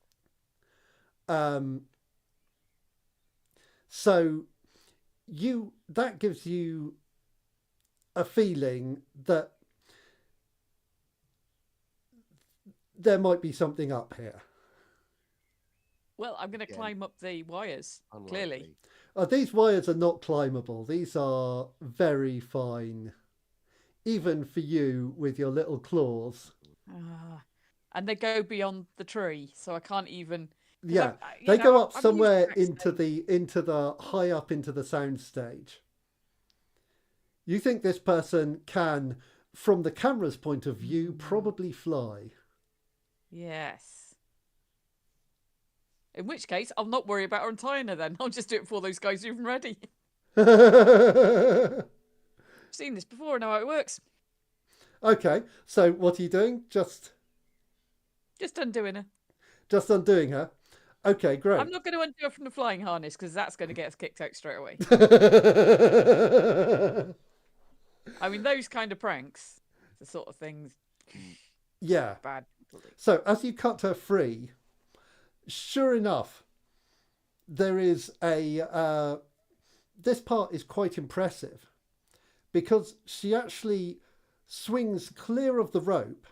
[SPEAKER 4] So that gives you a feeling that there might be something up here.
[SPEAKER 2] Well, I'm going to
[SPEAKER 1] Again.
[SPEAKER 2] climb up the wires. Clearly.
[SPEAKER 1] Unlikely.
[SPEAKER 4] These wires are not climbable. These are very fine, even for you with your little claws.
[SPEAKER 2] Ah. And they go beyond the tree, so I can't even. 'cause
[SPEAKER 4] Yeah,
[SPEAKER 2] you
[SPEAKER 4] they
[SPEAKER 2] know,
[SPEAKER 4] go up
[SPEAKER 2] I'm used
[SPEAKER 4] somewhere
[SPEAKER 2] to
[SPEAKER 4] into the high up into the sound stage. You think this person can, from the camera's point of view, probably fly.
[SPEAKER 2] Yes. In which case, I'll not worry about untying her then. I'll just do it before those guys are even ready. I've seen this before, I know how it works.
[SPEAKER 4] Okay, so what are you doing? Just
[SPEAKER 2] undoing her.
[SPEAKER 4] undoing her. Okay, great.
[SPEAKER 2] I'm not going to undo her from the flying harness because that's going to get us kicked out straight away. I mean, those kind of pranks, the sort of things,
[SPEAKER 4] Yeah.
[SPEAKER 2] bad.
[SPEAKER 4] So as you cut her free, sure enough, there is this part is quite impressive because she actually swings clear of the rope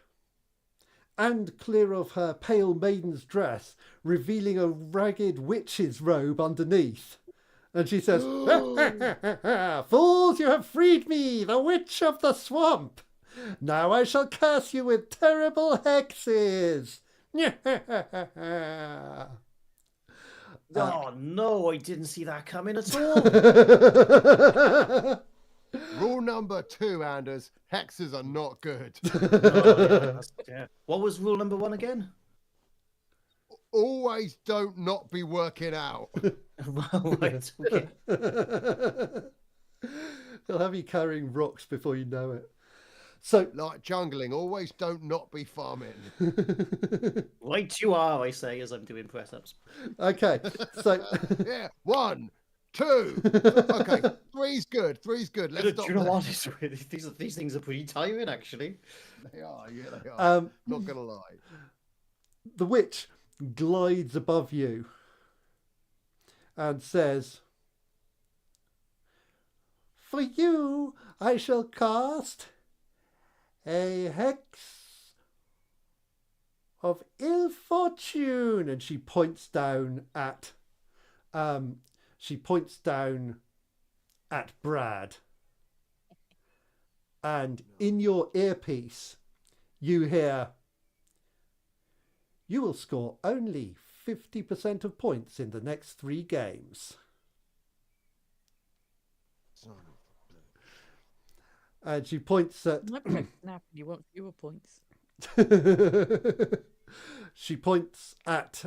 [SPEAKER 4] and clear of her pale maiden's dress, revealing a ragged witch's robe underneath. And she says, "Fools, you have freed me, the witch of the swamp. Now I shall curse you with terrible hexes."
[SPEAKER 3] Oh no, I didn't see that coming at all.
[SPEAKER 1] Rule number 2, Anders. Hexes are not good.
[SPEAKER 3] Yeah. What was rule number 1 again?
[SPEAKER 1] always don't not be working out.
[SPEAKER 3] Right, okay.
[SPEAKER 4] He'll have you carrying rocks before you know it. So,
[SPEAKER 1] Like jungling, always don't not be farming.
[SPEAKER 3] Right you are, I say, as I'm doing press-ups.
[SPEAKER 4] okay, so
[SPEAKER 1] Yeah, 1, 2. Okay, three's good. Three's good. Let's
[SPEAKER 3] Do
[SPEAKER 1] stop
[SPEAKER 3] you know
[SPEAKER 1] there.
[SPEAKER 3] what? It's really, these things are pretty tiring, actually.
[SPEAKER 1] They are, yeah, they are.
[SPEAKER 4] um,
[SPEAKER 1] Not gonna lie.
[SPEAKER 4] the witch glides above you and says, "For you, I shall cast a hex of ill fortune," and she points down at Brad, and in your earpiece you hear, "You will score only 50% of points in the next 3 games." And she points at
[SPEAKER 2] Now you want fewer points.
[SPEAKER 4] she points at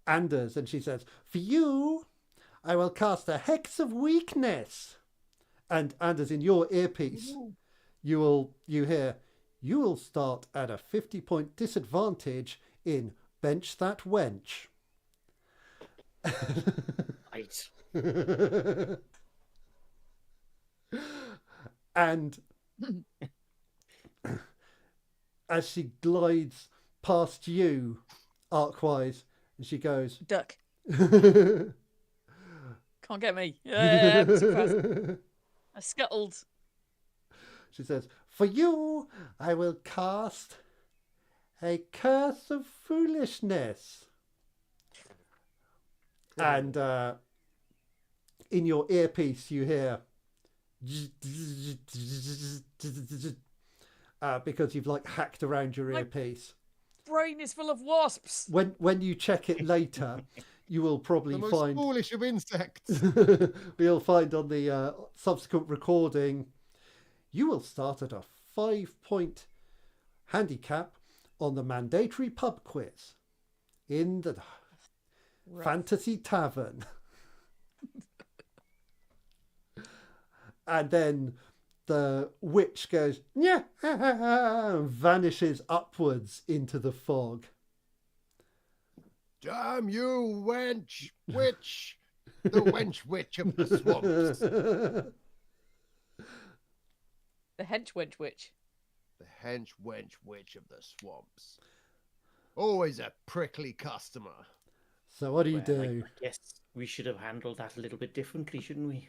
[SPEAKER 4] Anders, and she says, "For you, I will cast a hex of weakness." And Anders, in your earpiece, you hear, "You will start at a 50-point disadvantage in Bench That Wench."
[SPEAKER 3] Right.
[SPEAKER 4] And as she glides past you, Arkwise, and she goes,
[SPEAKER 2] Duck. Can't get me. Yeah, I'm too fast. I scuttled.
[SPEAKER 4] she says, "For you, I will cast a curse of foolishness." And in your earpiece, you hear, because you've like hacked around your earpiece.
[SPEAKER 2] Brain is full of wasps.
[SPEAKER 4] When you check it later, you will probably
[SPEAKER 1] The most
[SPEAKER 4] find
[SPEAKER 1] foolish of insects.
[SPEAKER 4] we'll find on the subsequent recording, you will start at a 5-point handicap on the mandatory pub quiz in the Fantasy Tavern. And then the witch goes, "Yeah," and vanishes upwards into the fog.
[SPEAKER 1] Damn you, wench witch. The wench witch of the swamps.
[SPEAKER 2] The hench wench witch.
[SPEAKER 1] The hench wench witch of the swamps. Always a prickly customer.
[SPEAKER 4] So what do you
[SPEAKER 3] Well,
[SPEAKER 4] do?
[SPEAKER 3] I guess we should have handled that a little bit differently, shouldn't we?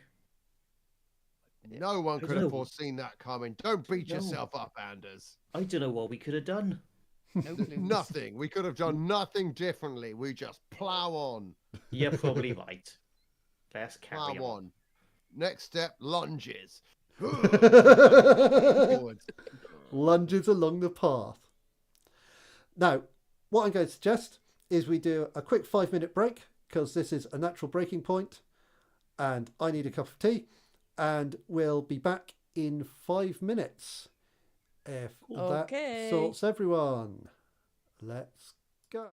[SPEAKER 1] No one could
[SPEAKER 3] don't
[SPEAKER 1] have
[SPEAKER 3] know.
[SPEAKER 1] foreseen that coming. Don't beat
[SPEAKER 3] No.
[SPEAKER 1] yourself up, Anders.
[SPEAKER 3] I don't know what we could have done.
[SPEAKER 2] No clues.
[SPEAKER 1] Nothing. We could have done nothing differently. We just plow on.
[SPEAKER 3] You're probably right. Let's
[SPEAKER 1] Plow
[SPEAKER 3] carry on.
[SPEAKER 1] on. Next step, lunges. Forwards.
[SPEAKER 4] Lunges along the path. Now, what I'm going to suggest is we do a quick 5-minute break, because this is a natural breaking point and I need a cup of tea, and we'll be back in 5 minutes. If
[SPEAKER 2] Okay.
[SPEAKER 4] that sorts everyone. Let's go.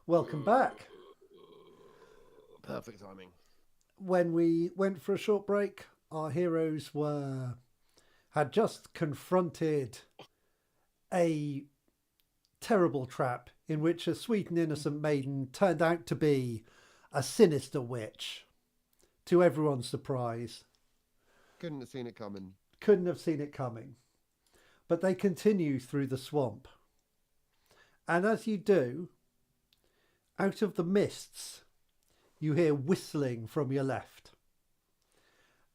[SPEAKER 4] Welcome back.
[SPEAKER 1] Perfect timing.
[SPEAKER 4] When we went for a short break, our heroes had just confronted a terrible trap in which a sweet and innocent maiden turned out to be a sinister witch, to everyone's surprise.
[SPEAKER 1] Couldn't have seen it coming.
[SPEAKER 4] Couldn't have seen it coming. But they continue through the swamp. And as you do, out of the mists, you hear whistling from your left.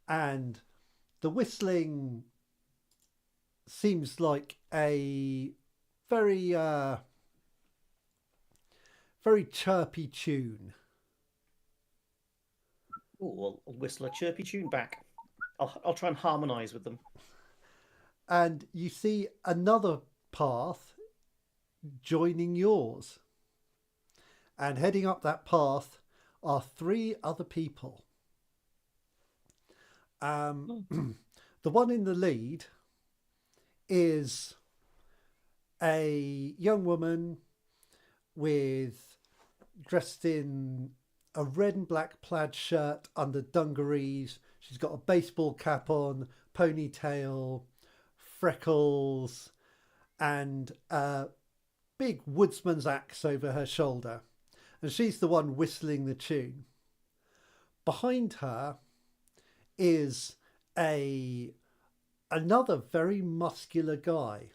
[SPEAKER 4] And the whistling seems like a very, very chirpy tune.
[SPEAKER 3] Oh, I'll whistle a chirpy tune back. I'll try and harmonise with them.
[SPEAKER 4] And you see another path joining yours. And heading up that path are 3 other people. The one in the lead is a young woman dressed in a red and black plaid shirt under dungarees. She's got a baseball cap on, ponytail, freckles, and a big woodsman's axe over her shoulder. And she's the one whistling the tune. Behind her is another very muscular guy.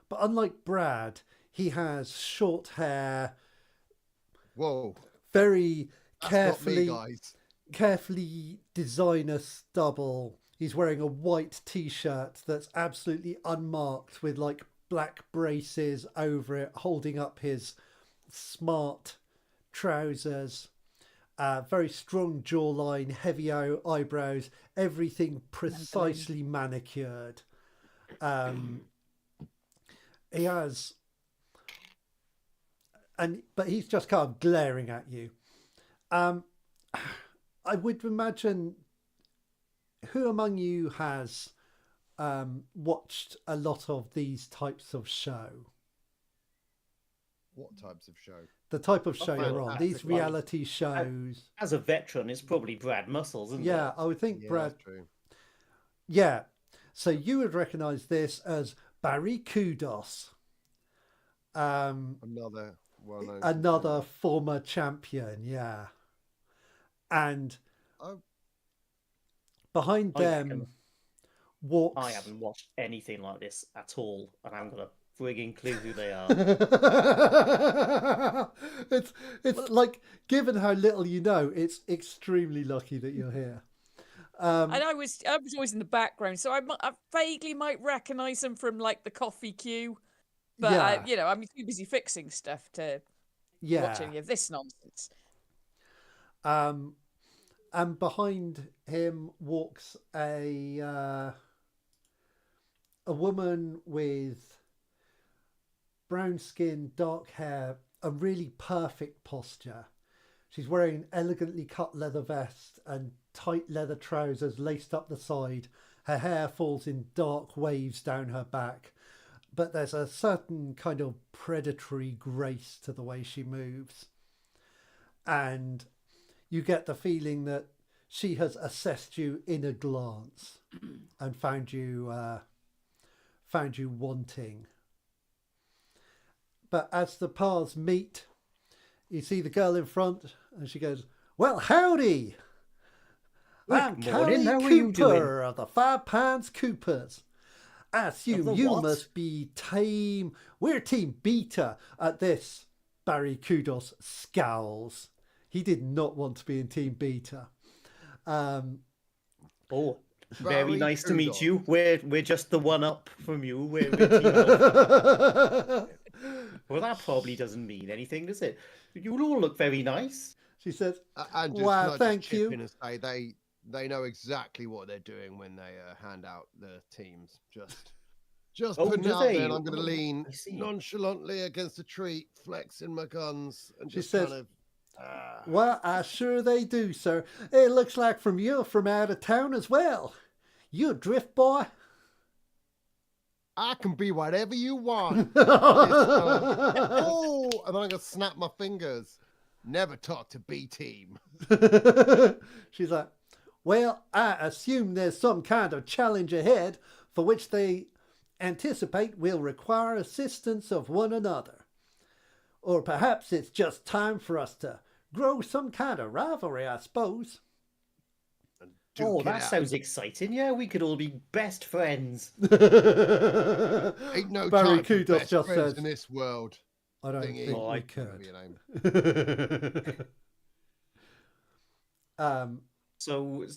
[SPEAKER 4] But unlike Brad, he has short hair.
[SPEAKER 1] Whoa.
[SPEAKER 4] Very
[SPEAKER 1] That's not me,
[SPEAKER 4] carefully designer stubble. He's wearing a white t-shirt that's absolutely unmarked with like black braces over it, holding up his smart trousers. Very strong jawline, heavy eyebrows, everything precisely manicured. He has, but he's just kind of glaring at you. I would imagine, who among you has watched a lot of these types of show?
[SPEAKER 1] What types of show?
[SPEAKER 4] The type of show you're on.
[SPEAKER 1] Fantastic.
[SPEAKER 4] These reality shows.
[SPEAKER 3] As a veteran, it's probably Brad Muscles, isn't it?
[SPEAKER 4] Yeah, I would think
[SPEAKER 1] Yeah,
[SPEAKER 4] Brad.
[SPEAKER 1] that's true.
[SPEAKER 4] Yeah. So you would recognise this as Barry Kudos.
[SPEAKER 1] Another well-known.
[SPEAKER 4] Another former champion, yeah. And
[SPEAKER 1] Oh.
[SPEAKER 4] behind them walks.
[SPEAKER 3] I haven't watched anything like this at all, and I haven't got a frigging clue who they are.
[SPEAKER 4] it's like, given how little you know, it's extremely lucky that you're here.
[SPEAKER 2] And I was always in the background, so I vaguely might recognise them from like the coffee queue, but
[SPEAKER 4] Yeah.
[SPEAKER 2] I'm too busy fixing stuff to
[SPEAKER 4] Yeah.
[SPEAKER 2] watch any of this nonsense.
[SPEAKER 4] And behind him walks a woman with brown skin, dark hair, a really perfect posture. She's wearing an elegantly cut leather vest and tight leather trousers laced up the side. Her hair falls in dark waves down her back, but there's a certain kind of predatory grace to the way she moves. And you get the feeling that she has assessed you in a glance and found you wanting. But as the paths meet, you see the girl in front, and she goes, "Well, howdy! I'm
[SPEAKER 3] Good morning,
[SPEAKER 4] Callie
[SPEAKER 3] how are you doing?"
[SPEAKER 4] Cooper of the Five Pines Coopers. I assume
[SPEAKER 3] the
[SPEAKER 4] you
[SPEAKER 3] what?
[SPEAKER 4] must be team. We're Team Beta." At this, Barry Kudos scowls. He did not want to be in Team Beta.
[SPEAKER 3] Oh,
[SPEAKER 1] Barry
[SPEAKER 3] very nice to meet
[SPEAKER 1] Kudos.
[SPEAKER 3] you. We're just the one up from you. We're team up. Well, that probably doesn't mean anything, does it? You all look very nice.
[SPEAKER 4] She says,
[SPEAKER 1] And just,
[SPEAKER 4] "Wow,
[SPEAKER 1] can I
[SPEAKER 4] thank
[SPEAKER 1] just chip
[SPEAKER 4] you."
[SPEAKER 1] in and say they know exactly what they're doing when they hand out the teams. Just
[SPEAKER 3] Oh,
[SPEAKER 1] putting
[SPEAKER 3] do
[SPEAKER 1] it out there,
[SPEAKER 3] they?
[SPEAKER 1] and I'm going to
[SPEAKER 3] Oh,
[SPEAKER 1] lean
[SPEAKER 3] I see.
[SPEAKER 1] nonchalantly against a tree, flexing my guns, and
[SPEAKER 4] She
[SPEAKER 1] just
[SPEAKER 4] says,
[SPEAKER 1] kind of.
[SPEAKER 4] "Well, I sure they do, sir. It looks like you're from out of town as well. You a drift boy?"
[SPEAKER 1] I can be whatever you want. Oh, and then I'm gonna snap my fingers. Never talk to B team.
[SPEAKER 4] She's like, well, I assume there's some kind of challenge ahead for which they anticipate will require assistance of one another. Or perhaps it's just time for us to grow some kind of rivalry, I suppose.
[SPEAKER 3] Oh, that sounds exciting. Yeah, we could all be best friends.
[SPEAKER 1] Ain't no
[SPEAKER 4] Barry
[SPEAKER 1] time for
[SPEAKER 4] Kudos
[SPEAKER 1] best
[SPEAKER 4] just
[SPEAKER 1] friends
[SPEAKER 4] says,
[SPEAKER 1] in this world.
[SPEAKER 4] I don't
[SPEAKER 1] Thingy.
[SPEAKER 4] think
[SPEAKER 3] Oh,
[SPEAKER 4] we
[SPEAKER 1] Whatever your
[SPEAKER 4] could.
[SPEAKER 1] name.
[SPEAKER 3] So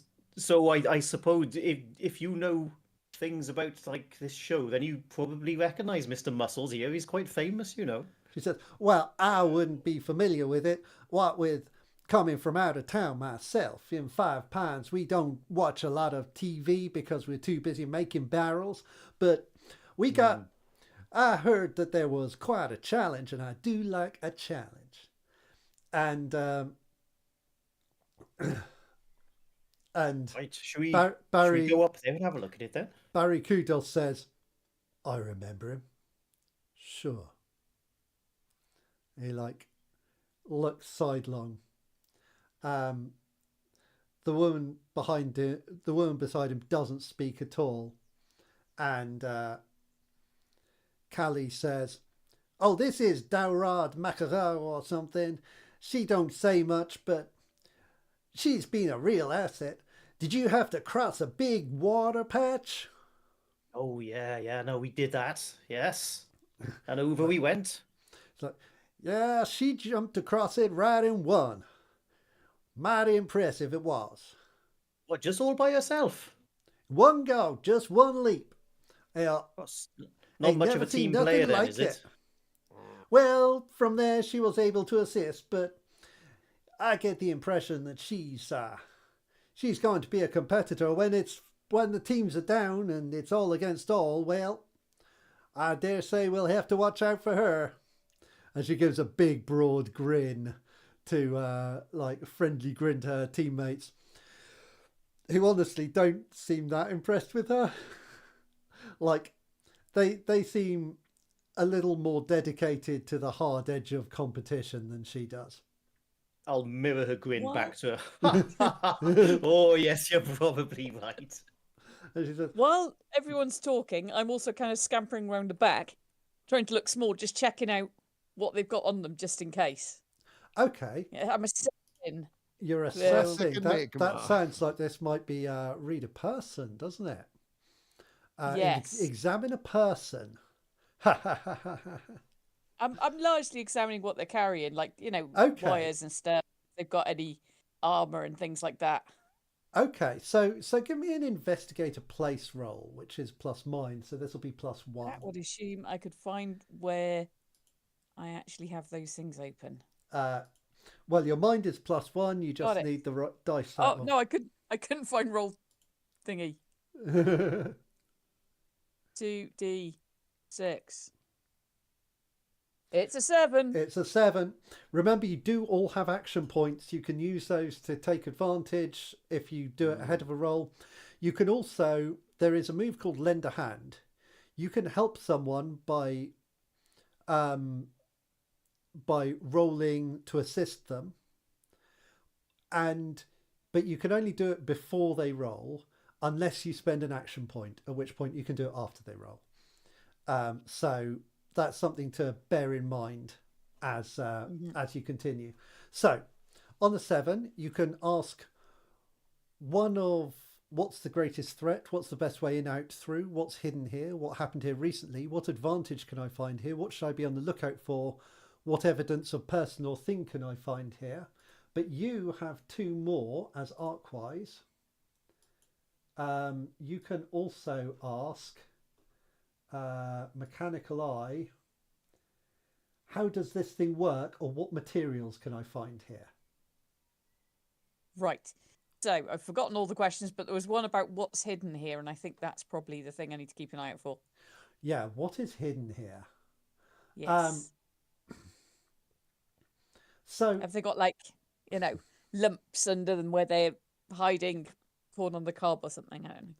[SPEAKER 3] I suppose if you know things about like this show, then you probably recognise Mr. Muscles here. He's quite famous, you know.
[SPEAKER 4] She says, well, I wouldn't be familiar with it. What with coming from out of town myself. In Five Pines, we don't watch a lot of TV because we're too busy making barrels. But we got... I heard that there was quite a challenge, and I do like a challenge. And...
[SPEAKER 3] Right, should we
[SPEAKER 4] Barry
[SPEAKER 3] go up there and have a look at it then?
[SPEAKER 4] Barry Kudos says, I remember him. Sure. He like looks sidelong. The woman beside him doesn't speak at all. And Callie says, oh, this is Daurad Makarau or something. She don't say much, but she's been a real asset. Did you have to cross a big water patch?
[SPEAKER 3] Oh, yeah, no, we did that, yes. And over we went.
[SPEAKER 4] It's like, yeah, she jumped across it right in one. Mighty impressive it was.
[SPEAKER 3] What, just all by herself?
[SPEAKER 4] One go, just one leap.
[SPEAKER 3] Not
[SPEAKER 4] ain't
[SPEAKER 3] much of
[SPEAKER 4] never
[SPEAKER 3] a
[SPEAKER 4] seen
[SPEAKER 3] team player
[SPEAKER 4] nothing
[SPEAKER 3] then,
[SPEAKER 4] like
[SPEAKER 3] is it?
[SPEAKER 4] Well, from there she was able to assist, but I get the impression that she's going to be a competitor when the teams are down and it's all against all. Well, I dare say we'll have to watch out for her. And she gives a big broad grin to like a friendly grin to her teammates, who honestly don't seem that impressed with her. Like they seem a little more dedicated to the hard edge of competition than she does.
[SPEAKER 3] I'll mirror her grin
[SPEAKER 2] What?
[SPEAKER 3] back to her. Oh, yes, you're probably right.
[SPEAKER 4] And she says,
[SPEAKER 2] While everyone's talking, I'm also kind of scampering around the back, trying to look small, just checking out what they've got on them, just in case.
[SPEAKER 4] okay,
[SPEAKER 2] Yeah, I'm assessing.
[SPEAKER 4] you're
[SPEAKER 2] Well,
[SPEAKER 4] assessing.
[SPEAKER 1] Second
[SPEAKER 4] That
[SPEAKER 1] Enigma.
[SPEAKER 4] sounds like this might be read a person, doesn't it?
[SPEAKER 2] Yes.
[SPEAKER 4] Examine a person.
[SPEAKER 2] I'm largely examining what they're carrying, like,
[SPEAKER 4] Okay.
[SPEAKER 2] wires and stuff. If they've got any armor and things like that.
[SPEAKER 4] Okay, so give me an investigator place roll, which is plus mine, so this will be +1.
[SPEAKER 2] That would assume I could find where I actually have those things open.
[SPEAKER 4] Well, your mind is +1. You
[SPEAKER 2] Got
[SPEAKER 4] just
[SPEAKER 2] it.
[SPEAKER 4] need the dice.
[SPEAKER 2] Oh no, I couldn't find roll thingy.
[SPEAKER 4] No.
[SPEAKER 2] 2d6. It's a 7.
[SPEAKER 4] It's a 7. Remember, you do all have action points. You can use those to take advantage if you do it ahead of a roll. You can also, there is a move called Lend a Hand. You can help someone by rolling to assist them, but you can only do it before they roll, unless you spend an action point, at which point you can do it after they roll. So that's something to bear in mind as you continue. So on the 7, you can ask one of what's the greatest threat, what's the best way in, out, through, what's hidden here, what happened here recently, what advantage can I find here, what should I be on the lookout for, what evidence of person or thing can I find here. But you have 2 more as arc-wise. You can also ask Mechanical Eye, how does this thing work, or what materials can I find here?
[SPEAKER 2] Right. So I've forgotten all the questions, but there was one about what's hidden here, and I think that's probably the thing I need to keep an eye out for.
[SPEAKER 4] Yeah, what is hidden here?
[SPEAKER 2] Yes.
[SPEAKER 4] So
[SPEAKER 2] Have they got lumps under them where they're hiding corn on the cob or something? I don't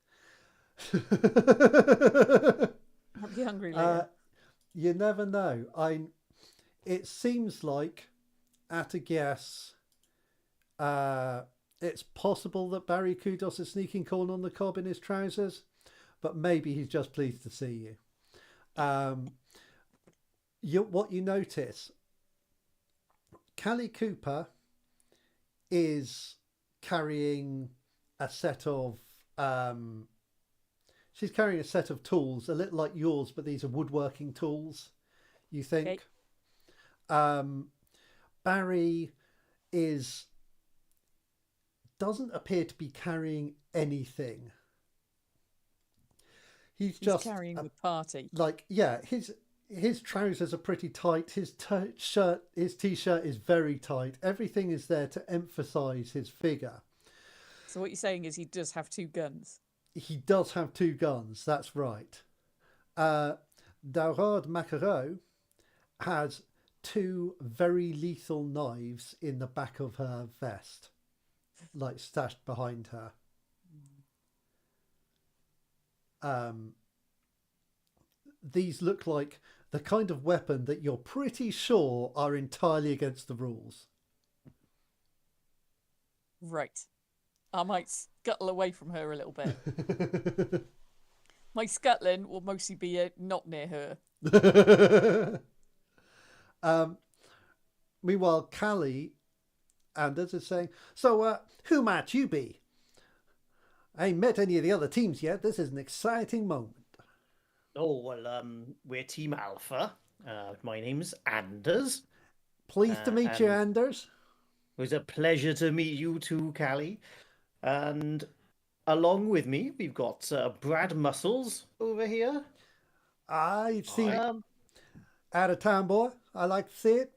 [SPEAKER 2] know. hungry later.
[SPEAKER 4] You never know. It seems like, at a guess, it's possible that Barry Kudos is sneaking corn on the cob in his trousers, but maybe he's just pleased to see you. What you notice, Callie Cooper is carrying a set of she's carrying a set of tools, a little like yours, but these are woodworking tools, you think. Okay. Barry doesn't appear to be carrying anything. He's just
[SPEAKER 2] carrying the party.
[SPEAKER 4] Like, yeah, his trousers are pretty tight. His t-shirt is very tight. Everything is there to emphasize his figure.
[SPEAKER 2] So what you're saying is he does have 2 guns.
[SPEAKER 4] He does have 2 guns. That's right. Daurade Macareau has 2 very lethal knives in the back of her vest, like stashed behind her. These look like the kind of weapon that you're pretty sure are entirely against the rules.
[SPEAKER 2] Right. I might scuttle away from her a little bit. My scuttling will mostly be not near her.
[SPEAKER 4] Meanwhile, Callie Anders is saying, so who might you be? I ain't met any of the other teams yet. This is an exciting moment.
[SPEAKER 3] Oh, well, we're Team Alpha. My name's Anders.
[SPEAKER 4] Pleased to meet you, Anders.
[SPEAKER 3] It was a pleasure to meet you too, Callie. And along with me, we've got Brad Muscles over here.
[SPEAKER 4] I see. Out of town boy. I like to see it.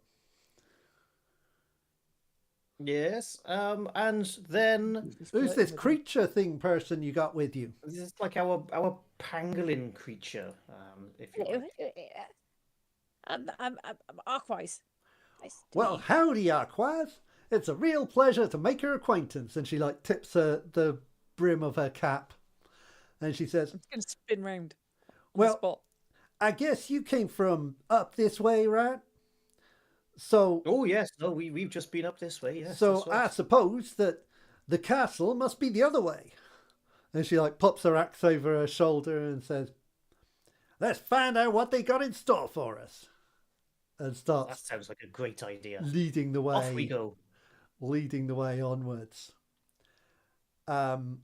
[SPEAKER 3] Yes. And then
[SPEAKER 4] who's this creature thing person you got with you?
[SPEAKER 3] This is like our pangolin creature. If you like.
[SPEAKER 5] I'm Arkwise. Nice to
[SPEAKER 4] well,
[SPEAKER 5] meet you.
[SPEAKER 4] howdy, Arkwise. It's a real pleasure to make your acquaintance. And she like tips the brim of her cap, and she says,
[SPEAKER 2] "I'm going to spin round."
[SPEAKER 4] Well,
[SPEAKER 2] the spot.
[SPEAKER 4] I guess you came from up this way, right? So.
[SPEAKER 3] Oh yes, no, we've just been up this way. Yes.
[SPEAKER 4] So I suppose that the castle must be the other way. And she like pops her axe over her shoulder and says, "Let's find out what they got in store for us." And starts.
[SPEAKER 3] That sounds like a great idea.
[SPEAKER 4] Leading the way.
[SPEAKER 3] Off we go.
[SPEAKER 4] Leading the way onwards. And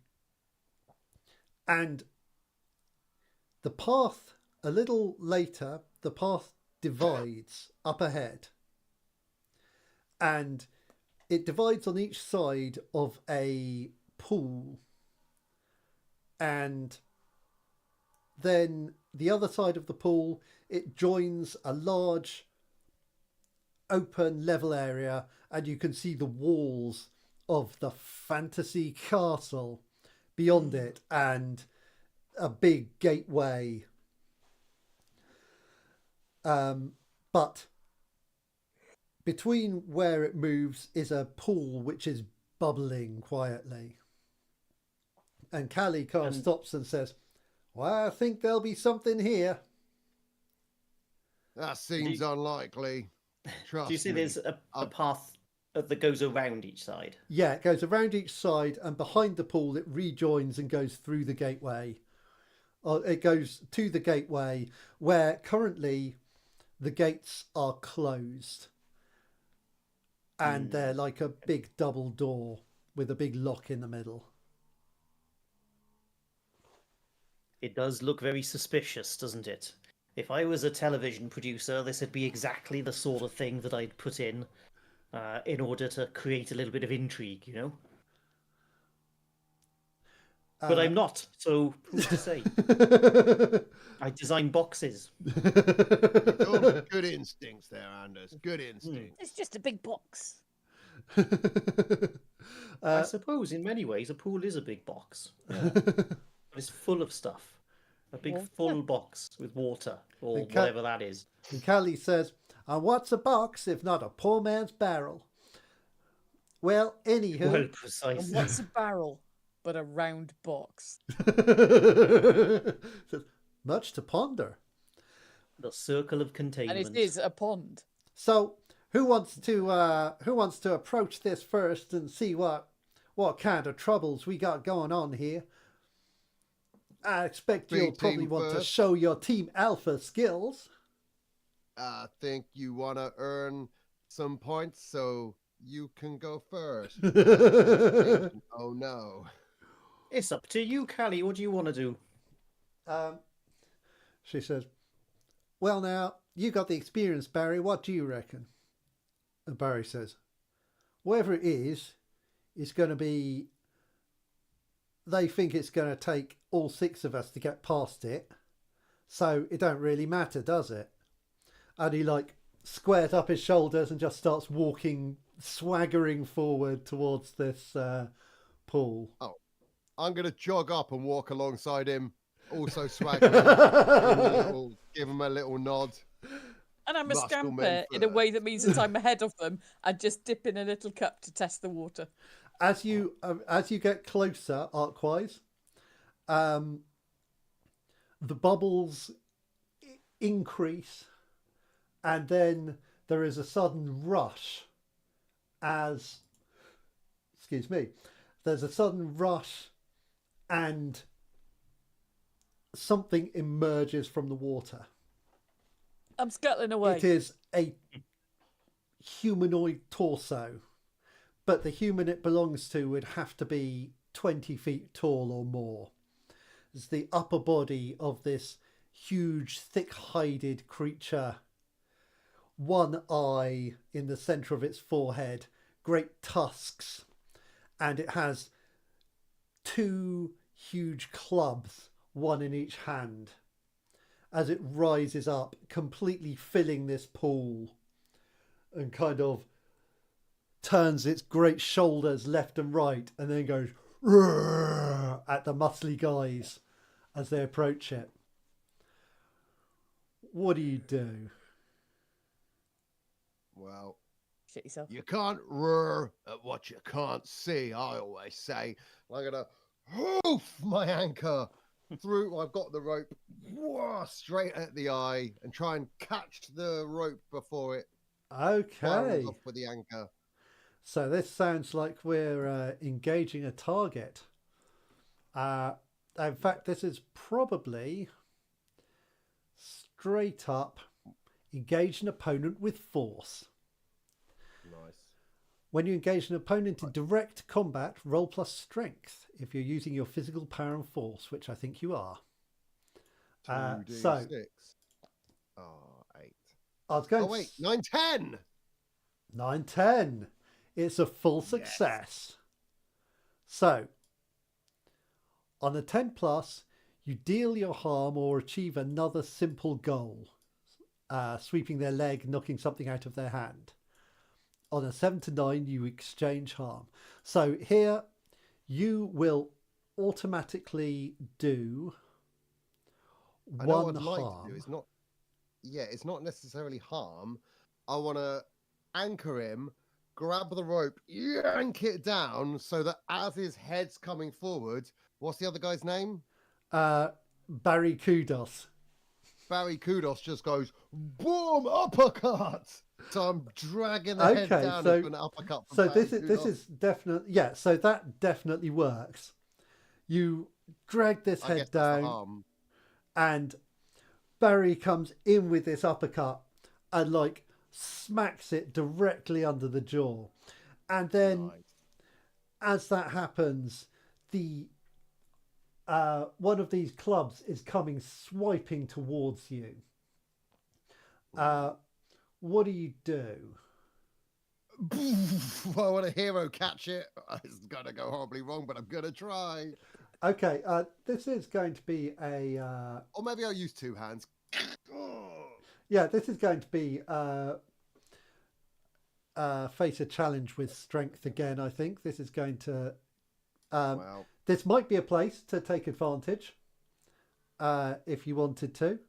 [SPEAKER 4] the path, a little later, the path divides up ahead. And it divides on each side of a pool. And then the other side of the pool, it joins a large open level area, and you can see the walls of the Ffantasy castle beyond it, and a big gateway. But between where it moves is a pool which is bubbling quietly. And Callie kind of stops and says, "Well, I think there'll be something here."
[SPEAKER 1] That seems unlikely. Trust
[SPEAKER 3] Do you see
[SPEAKER 1] me.
[SPEAKER 3] there's a path that goes around each side?
[SPEAKER 4] Yeah, it goes around each side, and behind the pool it rejoins and goes through the gateway. It goes to the gateway where currently the gates are closed. And they're like a big double door with a big lock in the middle.
[SPEAKER 3] It does look very suspicious, doesn't it? If I was a television producer, this would be exactly the sort of thing that I'd put in order to create a little bit of intrigue, you know? But I'm not, so who's to say? I design boxes.
[SPEAKER 1] Good instincts there, Anders. Good instincts.
[SPEAKER 5] It's just a big box.
[SPEAKER 3] I suppose in many ways a pool is a big box. Yeah. But it's full of stuff. A big full box with water, or whatever that is.
[SPEAKER 4] And Callie says, "And what's a box if not a poor man's barrel?" Well, anywho.
[SPEAKER 3] Well, precisely.
[SPEAKER 2] And what's a barrel but a round box?
[SPEAKER 4] Says, "Much to ponder."
[SPEAKER 3] The circle of
[SPEAKER 2] And
[SPEAKER 3] containment.
[SPEAKER 2] it is a pond.
[SPEAKER 4] So, who wants to approach this first and see what kind of troubles we got going on here? I expect
[SPEAKER 1] B
[SPEAKER 4] you'll probably
[SPEAKER 1] team
[SPEAKER 4] want to
[SPEAKER 1] first.
[SPEAKER 4] show your Team Alpha skills.
[SPEAKER 1] I think you want to earn some points, so you can go first. Oh no.
[SPEAKER 3] It's up to you, Callie. What do you want to do?
[SPEAKER 4] She says, "Well, now you got the experience, Barry. What do you reckon?" And Barry says, "Whatever it is, it's going to be. They think it's going to take all 6 of us to get past it, so it don't really matter, does it?" And he like squares up his shoulders and just starts walking, swaggering forward towards this pool.
[SPEAKER 1] Oh, I'm gonna jog up and walk alongside him, also swaggering. Give him a little nod.
[SPEAKER 2] And I'm a
[SPEAKER 1] Muscle
[SPEAKER 2] scamper
[SPEAKER 1] men
[SPEAKER 2] in a way
[SPEAKER 1] first.
[SPEAKER 2] that means that I'm ahead of them and just dip in a little cup to test the water.
[SPEAKER 4] As you get closer, arcwise, the bubbles increase, and then there is a sudden rush. There's a sudden rush, and something emerges from the water.
[SPEAKER 2] I'm scuttling away.
[SPEAKER 4] It is a humanoid torso, but the human it belongs to would have to be 20 feet tall or more. It's the upper body of this huge, thick-hided creature. One eye in the centre of its forehead, great tusks, and it has 2 huge clubs, one in each hand, as it rises up, completely filling this pool, and kind of turns its great shoulders left and right, and then goes "Roar" at the muscly guys as they approach it. What do you do?
[SPEAKER 1] Well,
[SPEAKER 2] Shit yourself.
[SPEAKER 1] you can't roar at what you can't see, I always say. I'm gonna hoof my anchor through. I've got the rope straight at the eye and try and catch the rope before it
[SPEAKER 4] Okay.
[SPEAKER 1] fires off with the anchor.
[SPEAKER 4] So this sounds like we're engaging a target. In fact, this is probably straight up engage an opponent with force.
[SPEAKER 1] Nice.
[SPEAKER 4] When you engage an opponent in direct combat, roll plus strength if you're using your physical power and force, which I think you are.
[SPEAKER 1] 2d6. Oh, 8.
[SPEAKER 4] I was going
[SPEAKER 1] Oh, wait. 9, 10.
[SPEAKER 4] 9, 10. It's a full success. So, on a 10 plus, you deal your harm or achieve another simple goal. Sweeping their leg, knocking something out of their hand. On a 7 to 9, you exchange harm. So here, you will automatically do
[SPEAKER 1] I know
[SPEAKER 4] one
[SPEAKER 1] what I'd like
[SPEAKER 4] harm.
[SPEAKER 1] to do. It's not necessarily harm. I want to anchor him, grab the rope, yank it down so that as his head's coming forward, what's the other guy's name?
[SPEAKER 4] Barry Kudos.
[SPEAKER 1] Barry Kudos just goes, boom, uppercut. So I'm dragging the head down into an uppercut.
[SPEAKER 4] So this is definitely, yeah, so that definitely works. You drag this head down, and Barry comes in with this uppercut and like smacks it directly under the jaw. And then as that happens, the one of these clubs is coming swiping towards you. What do you do?
[SPEAKER 1] I want a hero catch it. It's going to go horribly wrong, but I'm going to try.
[SPEAKER 4] Okay, this is going to be a...
[SPEAKER 1] or maybe I'll use 2 hands.
[SPEAKER 4] Yeah, this is going to be face a challenge with strength again, I think. This is going to...
[SPEAKER 1] Wow.
[SPEAKER 4] This might be a place to take advantage if you wanted to.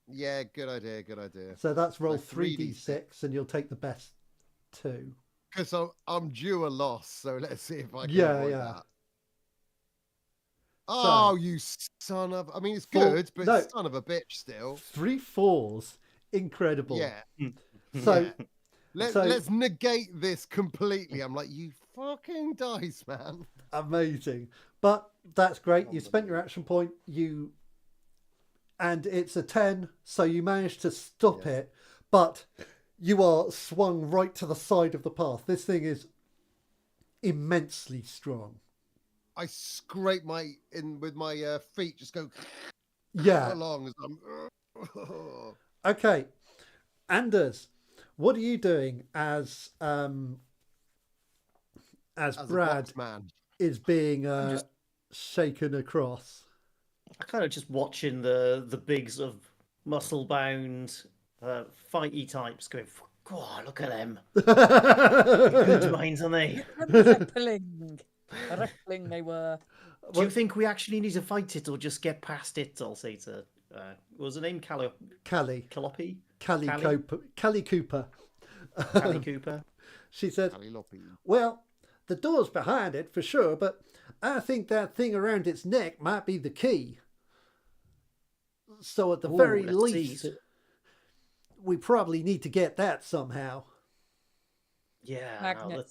[SPEAKER 1] Yeah, good idea, good idea.
[SPEAKER 4] So that's roll
[SPEAKER 1] So
[SPEAKER 4] 3d6 and you'll take the best 2.
[SPEAKER 1] Because I'm due a loss, so let's see if I can avoid that. Oh, you son of... I mean, it's good, but
[SPEAKER 4] no.
[SPEAKER 1] son of a bitch still.
[SPEAKER 4] 3 4s. Incredible.
[SPEAKER 1] Yeah.
[SPEAKER 4] So,
[SPEAKER 1] yeah. Let's negate this completely. I'm like, you fucking dice, man.
[SPEAKER 4] Amazing. But that's great. You spent your action point. And it's a 10, so you managed to stop it, but you are swung right to the side of the path. This thing is immensely strong.
[SPEAKER 1] I scrape with my feet, just go along as I'm...
[SPEAKER 4] Okay. Anders, what are you doing as Brad is being shaken across?
[SPEAKER 3] I'm kind of just watching the big sort of muscle-bound, fighty types going, God, look at them. Good minds, aren't they?
[SPEAKER 2] Rippling they were.
[SPEAKER 3] Do you think we actually need to fight it or just get past it? I'll say to... what was her name?
[SPEAKER 4] Callie.
[SPEAKER 3] Calliope?
[SPEAKER 4] Callie Cooper.
[SPEAKER 3] Callie Cooper.
[SPEAKER 4] She said, well, the door's behind it for sure, but I think that thing around its neck might be the key. So at the very least, we probably need to get that somehow.
[SPEAKER 3] Yeah, no,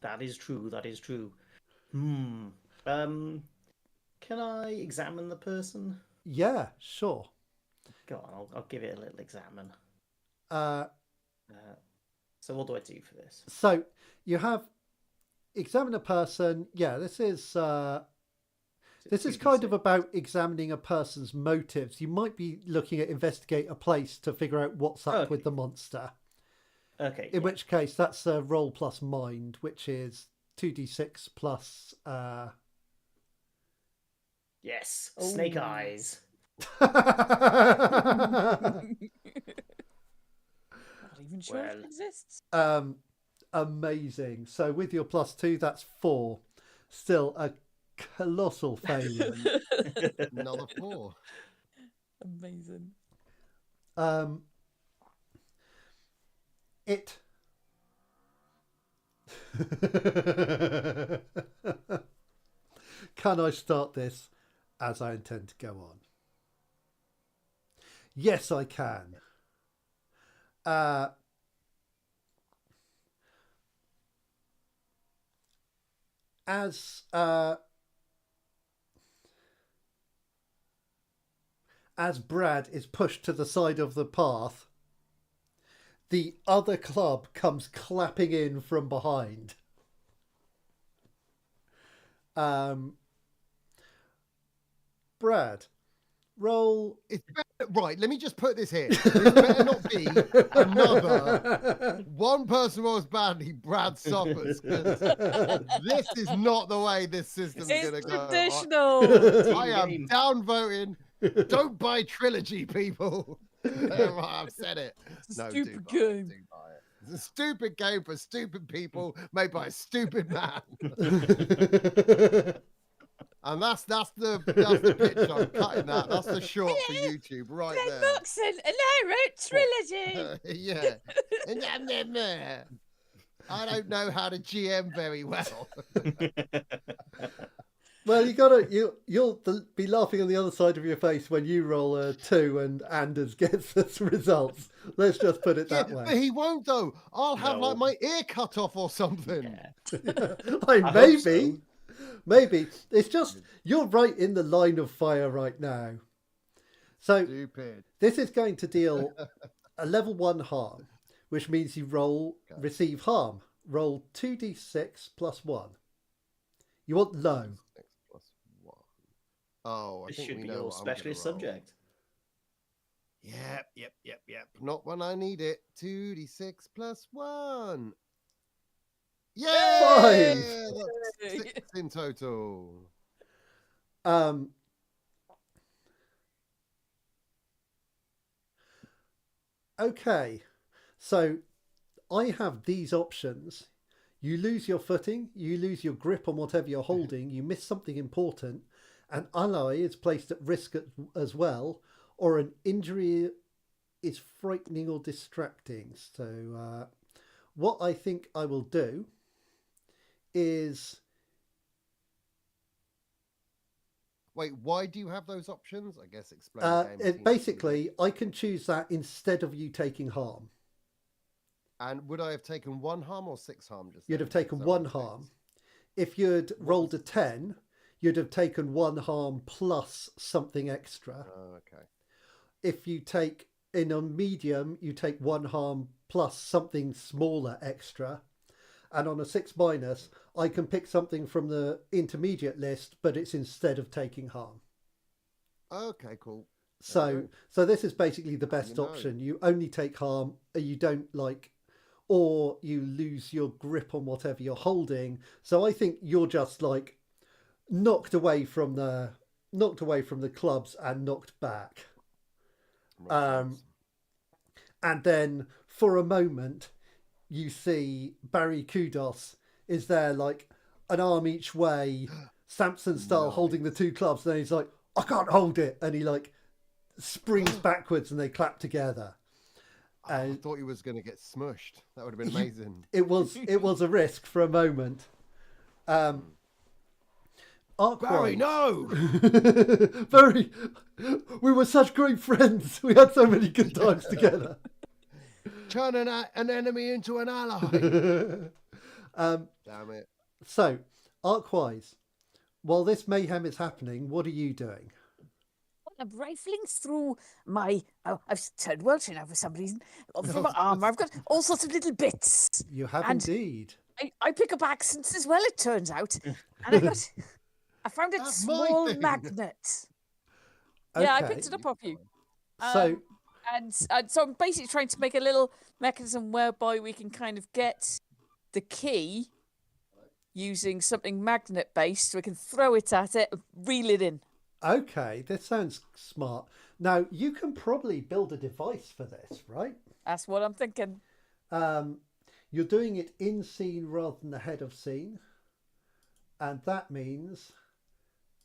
[SPEAKER 3] that is true. That is true. Can I examine the person?
[SPEAKER 4] Yeah, sure.
[SPEAKER 3] Go on, I'll give it a little examine.
[SPEAKER 4] So
[SPEAKER 3] what do I do for this?
[SPEAKER 4] So you have examine a person. Yeah, this is kind of about examining a person's motives. You might be looking at investigate a place to figure out what's up with the monster.
[SPEAKER 3] Okay.
[SPEAKER 4] In which case, that's a roll plus mind, which is 2d6 plus...
[SPEAKER 3] Yes, snake eyes.
[SPEAKER 2] Not even sure it exists.
[SPEAKER 4] Amazing. So with your plus 2, that's 4. Still a colossal failure.
[SPEAKER 1] Another 4.
[SPEAKER 2] Amazing.
[SPEAKER 4] It... Can I start this as I intend to go on? Yes, I can. As Brad is pushed to the side of the path, the other club comes clapping in from behind. Brad, roll.
[SPEAKER 1] It's better, right, let me just put this here. This better not be another one person rolls badly, Brad suffers. 'Cause this is not the way this system's going to go.
[SPEAKER 2] Traditional.
[SPEAKER 1] I am downvoting. Don't buy Trilogy, people. I've said it.
[SPEAKER 2] It's a stupid game.
[SPEAKER 1] Do buy it. It's a stupid game for stupid people made by a stupid man. And that's the pitch. I'm cutting that. That's the short for YouTube right
[SPEAKER 5] Glenn
[SPEAKER 1] there.
[SPEAKER 5] Moxon, and I wrote Trilogy.
[SPEAKER 1] Yeah. I don't know how to GM very well.
[SPEAKER 4] Well, you'll be laughing on the other side of your face when you roll a 2 and Anders gets the results. Let's just put it that way.
[SPEAKER 1] But he won't though. I'll have like my ear cut off or something.
[SPEAKER 3] Yeah.
[SPEAKER 4] Maybe. It's just you're right in the line of fire right now. So
[SPEAKER 1] Stupid.
[SPEAKER 4] this is going to deal a level 1 harm, which means you receive harm. Roll 2d6 plus 1. You want low.
[SPEAKER 1] Oh, I
[SPEAKER 3] This
[SPEAKER 1] think
[SPEAKER 3] should
[SPEAKER 1] we
[SPEAKER 3] be
[SPEAKER 1] know
[SPEAKER 3] your
[SPEAKER 1] what I'm gonna
[SPEAKER 3] specialist
[SPEAKER 1] roll.
[SPEAKER 3] subject.
[SPEAKER 1] Yep. Not when I need it. 2d6 plus 1. Yeah!
[SPEAKER 4] 5.
[SPEAKER 1] That's 6 in total.
[SPEAKER 4] Okay. So I have these options. You lose your footing, you lose your grip on whatever you're holding, you miss something important, an ally is placed at risk as well, or an injury is frightening or distracting. So what I think I will do is
[SPEAKER 1] Wait, why do you have those options? I guess explain the game.
[SPEAKER 4] It, basically, I can choose that instead of you taking harm.
[SPEAKER 1] And would I have taken 1 harm or 6 harm? Just
[SPEAKER 4] You'd
[SPEAKER 1] then?
[SPEAKER 4] have taken 1 harm. If you'd rolled a 10, you'd have taken 1 harm plus something extra.
[SPEAKER 1] Oh, okay.
[SPEAKER 4] If you take in a medium, you take 1 harm plus something smaller extra. And on a 6-, I can pick something from the intermediate list, but it's instead of taking harm.
[SPEAKER 1] Okay, cool.
[SPEAKER 4] So this is basically the best option. You only take harm, you don't or you lose your grip on whatever you're holding. So I think you're just knocked away from the clubs and knocked back. And then for a moment, you see Barry Kudos is there an arm each way, Samson style, holding the 2 clubs. And then he's like, I can't hold it. And he springs backwards and they clap together.
[SPEAKER 1] I thought he was going to get smushed. That would have been amazing.
[SPEAKER 4] It was a risk for a moment.
[SPEAKER 1] Barry, no!
[SPEAKER 4] Barry, we were such great friends. We had so many good times together.
[SPEAKER 1] Turn an enemy into an ally. Damn it.
[SPEAKER 4] So, Arkwise, while this mayhem is happening, what are you doing?
[SPEAKER 5] I'm rifling through my... I've turned Welsh now for some reason. Through my armour, I've got all sorts of little bits.
[SPEAKER 4] You have
[SPEAKER 5] And
[SPEAKER 4] indeed.
[SPEAKER 5] I pick up accents as well, it turns out. And I found a
[SPEAKER 1] That's my
[SPEAKER 5] small
[SPEAKER 1] thing.
[SPEAKER 5] magnet.
[SPEAKER 2] Yeah, I
[SPEAKER 4] Okay.
[SPEAKER 2] picked it up off you.
[SPEAKER 4] So,
[SPEAKER 2] And so I'm basically trying to make a little mechanism whereby we can kind of get the key using something magnet-based. So we can throw it at it, reel it in.
[SPEAKER 4] okay, this sounds smart. Now, you can probably build a device for this, right?
[SPEAKER 2] That's what I'm thinking.
[SPEAKER 4] You're doing it in scene rather than ahead of scene. And that means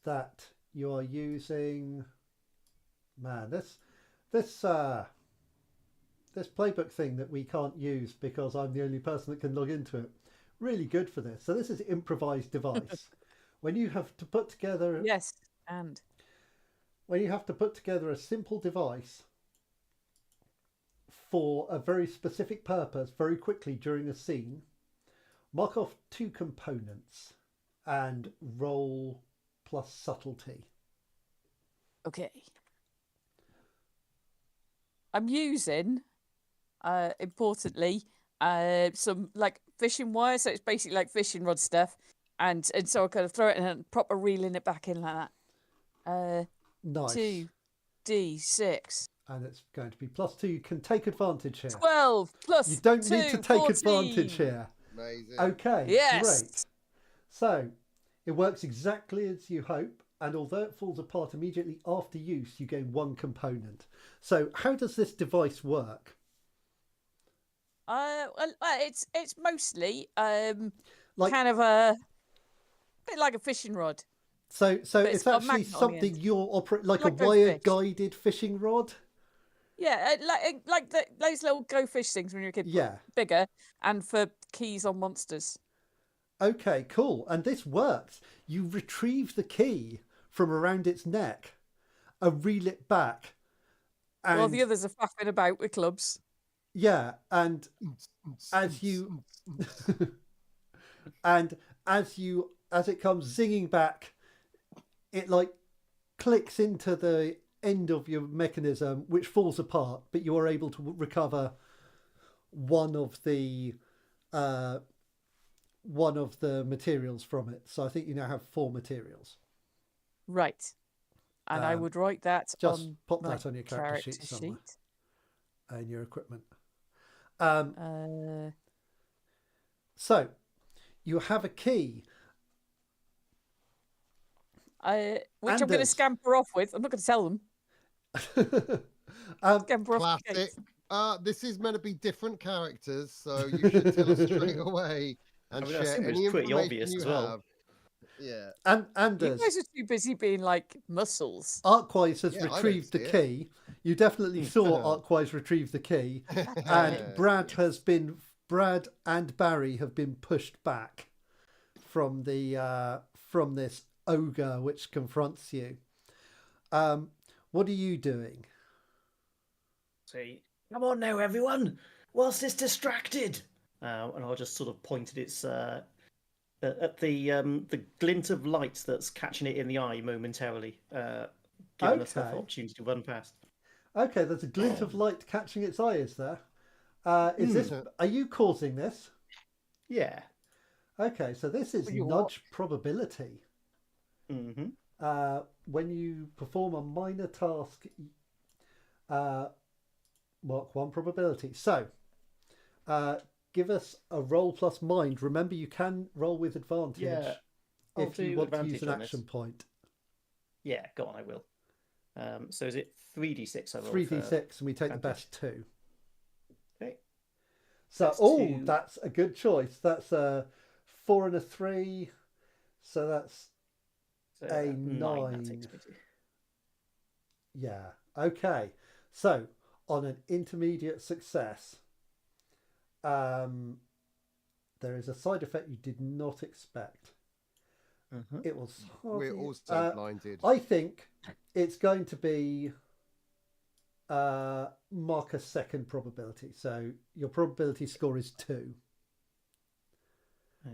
[SPEAKER 4] that you are using... Man, this playbook thing that we can't use because I'm the only person that can log into it. Really good for this. So this is improvised device. When you have to put together...
[SPEAKER 2] Yes, and...
[SPEAKER 4] When you have to put together a simple device for a very specific purpose very quickly during a scene, mark off 2 components and roll plus subtlety.
[SPEAKER 5] Okay.
[SPEAKER 2] I'm using, importantly, some fishing wire. So it's basically fishing rod stuff. And so I kind of throw it in and proper reeling it back in like that.
[SPEAKER 4] Nice.
[SPEAKER 2] 2d6.
[SPEAKER 4] And it's going to be +2. You can take advantage here.
[SPEAKER 2] 12 plus
[SPEAKER 4] You don't
[SPEAKER 2] 2,
[SPEAKER 4] need to take
[SPEAKER 2] 14.
[SPEAKER 4] advantage here.
[SPEAKER 1] Amazing.
[SPEAKER 4] Okay,
[SPEAKER 2] Yes.
[SPEAKER 4] great. So, it works exactly as you hope, and although it falls apart immediately after use, you gain 1 component. So, how does this device work?
[SPEAKER 2] Well, it's mostly kind
[SPEAKER 4] Like-
[SPEAKER 2] of a bit like a fishing rod.
[SPEAKER 4] So
[SPEAKER 2] it's
[SPEAKER 4] it's
[SPEAKER 2] got a
[SPEAKER 4] actually
[SPEAKER 2] magnet on the
[SPEAKER 4] something
[SPEAKER 2] end.
[SPEAKER 4] you're operating, like a
[SPEAKER 2] Like a
[SPEAKER 4] wire-guided fishing rod?
[SPEAKER 2] Yeah, those little go fish things when you're a kid.
[SPEAKER 4] Yeah.
[SPEAKER 2] Bigger and for keys on monsters.
[SPEAKER 4] Okay, cool. And this works. You retrieve the key from around its neck and reel it back. And
[SPEAKER 2] While the others are faffing about with clubs.
[SPEAKER 4] yeah, and as you as it comes zinging back, it clicks into the end of your mechanism, which falls apart, but you are able to recover one of the materials from it. So I think you now have 4 materials.
[SPEAKER 2] Right. And I would write that
[SPEAKER 4] Just
[SPEAKER 2] on
[SPEAKER 4] pop
[SPEAKER 2] my
[SPEAKER 4] that on your character sheet somewhere. And your equipment. So you have a key.
[SPEAKER 2] Which I'm going to
[SPEAKER 4] Anders.
[SPEAKER 2] scamper off with. I'm not going to tell them. Scamper off. the
[SPEAKER 1] Classic.
[SPEAKER 2] gates.
[SPEAKER 1] This is meant to be different characters, so you should tell us straight away and
[SPEAKER 3] I mean, I
[SPEAKER 1] share
[SPEAKER 3] assume it's
[SPEAKER 1] any
[SPEAKER 3] pretty
[SPEAKER 1] information
[SPEAKER 3] obvious
[SPEAKER 1] you
[SPEAKER 3] as well.
[SPEAKER 1] have. Yeah.
[SPEAKER 4] And
[SPEAKER 2] You
[SPEAKER 4] Anders,
[SPEAKER 2] guys are too busy being like muscles.
[SPEAKER 4] Arkwise has
[SPEAKER 1] Yeah, I don't
[SPEAKER 4] retrieved the
[SPEAKER 1] see it.
[SPEAKER 4] key. You definitely saw Arkwise retrieve the key. And Brad and Barry have been pushed back from the from this ogre which confronts you. What are you doing?
[SPEAKER 3] Say, come on now, everyone! Whilst it's distracted, and I'll just sort of point at its at the glint of light that's catching it in the eye momentarily, giving us that
[SPEAKER 4] Okay.
[SPEAKER 3] opportunity to run past.
[SPEAKER 4] Okay, there's a glint of light catching its eye, is there? Is this? Are you causing this?
[SPEAKER 3] Yeah.
[SPEAKER 4] Okay, so this is
[SPEAKER 2] You
[SPEAKER 4] nudge probability.
[SPEAKER 3] Mm-hmm.
[SPEAKER 4] When you perform a minor task, mark 1 probability. So, give us a roll plus mind. Remember, you can roll with advantage
[SPEAKER 3] Yeah,
[SPEAKER 4] if you want to use an action point.
[SPEAKER 3] Yeah, go on, I will. So is it 3d6 I roll?
[SPEAKER 4] 3d6, and we take the best 2.
[SPEAKER 3] Okay.
[SPEAKER 4] So,
[SPEAKER 3] That's 2.
[SPEAKER 4] that's a good choice. That's a 4 and a 3. So that's a 9.
[SPEAKER 3] That takes me to.
[SPEAKER 4] Yeah. Okay. So on an intermediate success, there is a side effect you did not expect. It was.
[SPEAKER 1] We're also blinded.
[SPEAKER 4] I think it's going to be mark a second probability. So your probability score is 2.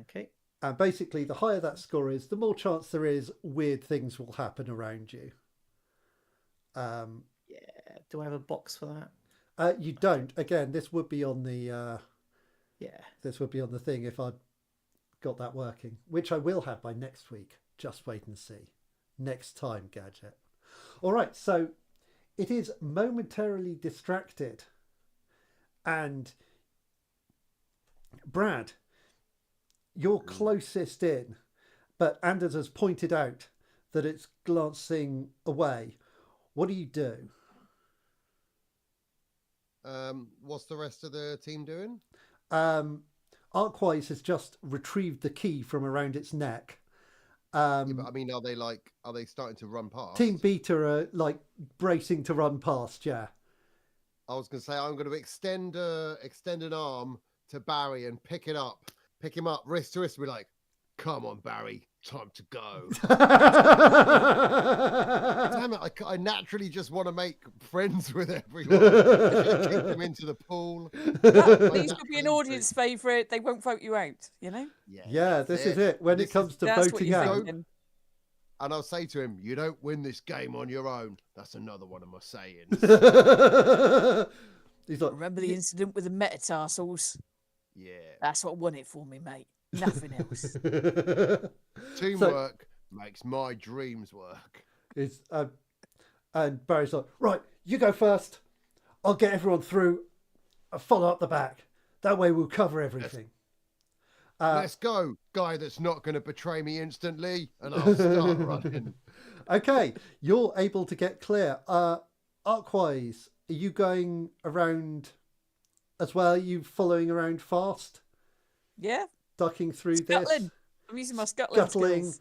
[SPEAKER 3] Okay.
[SPEAKER 4] And basically, the higher that score is, the more chance there is weird things will happen around you.
[SPEAKER 3] Yeah. Do I have a box for that?
[SPEAKER 4] You don't. Again, this would be on the.
[SPEAKER 3] Yeah.
[SPEAKER 4] This would be on the thing if I'd got that working, which I will have by next week. Just wait and see. Next time, Gadget. All right, so it is momentarily distracted. And Brad, you're closest in, but Anders has pointed out that it's glancing away. What do you do?
[SPEAKER 1] What's the rest of the team doing?
[SPEAKER 4] Arkwise has just retrieved the key from around its neck.
[SPEAKER 1] Yeah, but I mean, are they starting to run past?
[SPEAKER 4] Team Beta are like bracing to run past. Yeah.
[SPEAKER 1] I was going to say I'm going to extend an arm to Barry and pick him up, wrist to wrist, and be like, "Come on, Barry, time to go." Damn it! I naturally just want to make friends with everyone. Kick them into the pool.
[SPEAKER 2] These could be an audience favourite. They won't vote you out, you know?
[SPEAKER 4] Yeah, this is it. When it comes to
[SPEAKER 2] That's what
[SPEAKER 4] voting
[SPEAKER 2] you're
[SPEAKER 4] out.
[SPEAKER 2] thinking.
[SPEAKER 1] And I'll say to him, "You don't win this game on your own." That's another one of my sayings.
[SPEAKER 4] He's like,
[SPEAKER 5] Remember the incident with the metatarsals?
[SPEAKER 1] Yeah.
[SPEAKER 5] That's what won it for me, mate. Nothing else.
[SPEAKER 1] Teamwork makes my dreams work.
[SPEAKER 4] It's, and Barry's like, right, you go first. I'll get everyone through. I'll follow up the back. That way we'll cover everything.
[SPEAKER 1] Let's go, guy that's not going to betray me instantly, and I'll start running.
[SPEAKER 4] Okay, you're able to get clear. Arkwise, are you going around as well? Are you following around fast?
[SPEAKER 2] Yeah.
[SPEAKER 4] Ducking through
[SPEAKER 2] Scuttling.
[SPEAKER 4] this?
[SPEAKER 2] I'm using my scuttling skills.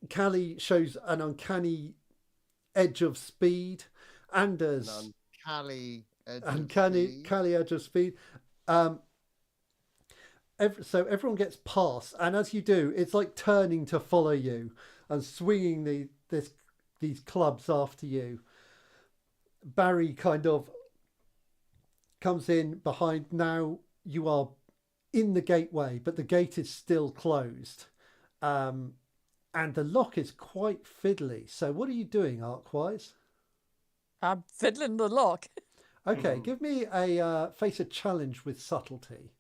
[SPEAKER 4] Callie shows an uncanny edge of speed. Anders.
[SPEAKER 1] Callie edge
[SPEAKER 4] of speed. So everyone gets past, and as you do, it's like turning to follow you and swinging these clubs after you. Barry kind of comes in behind. Now you are in the gateway, but the gate is still closed. And the lock is quite fiddly. So what are you doing, Arkwise?
[SPEAKER 2] I'm fiddling the lock.
[SPEAKER 4] Okay, give me a face a challenge with subtlety.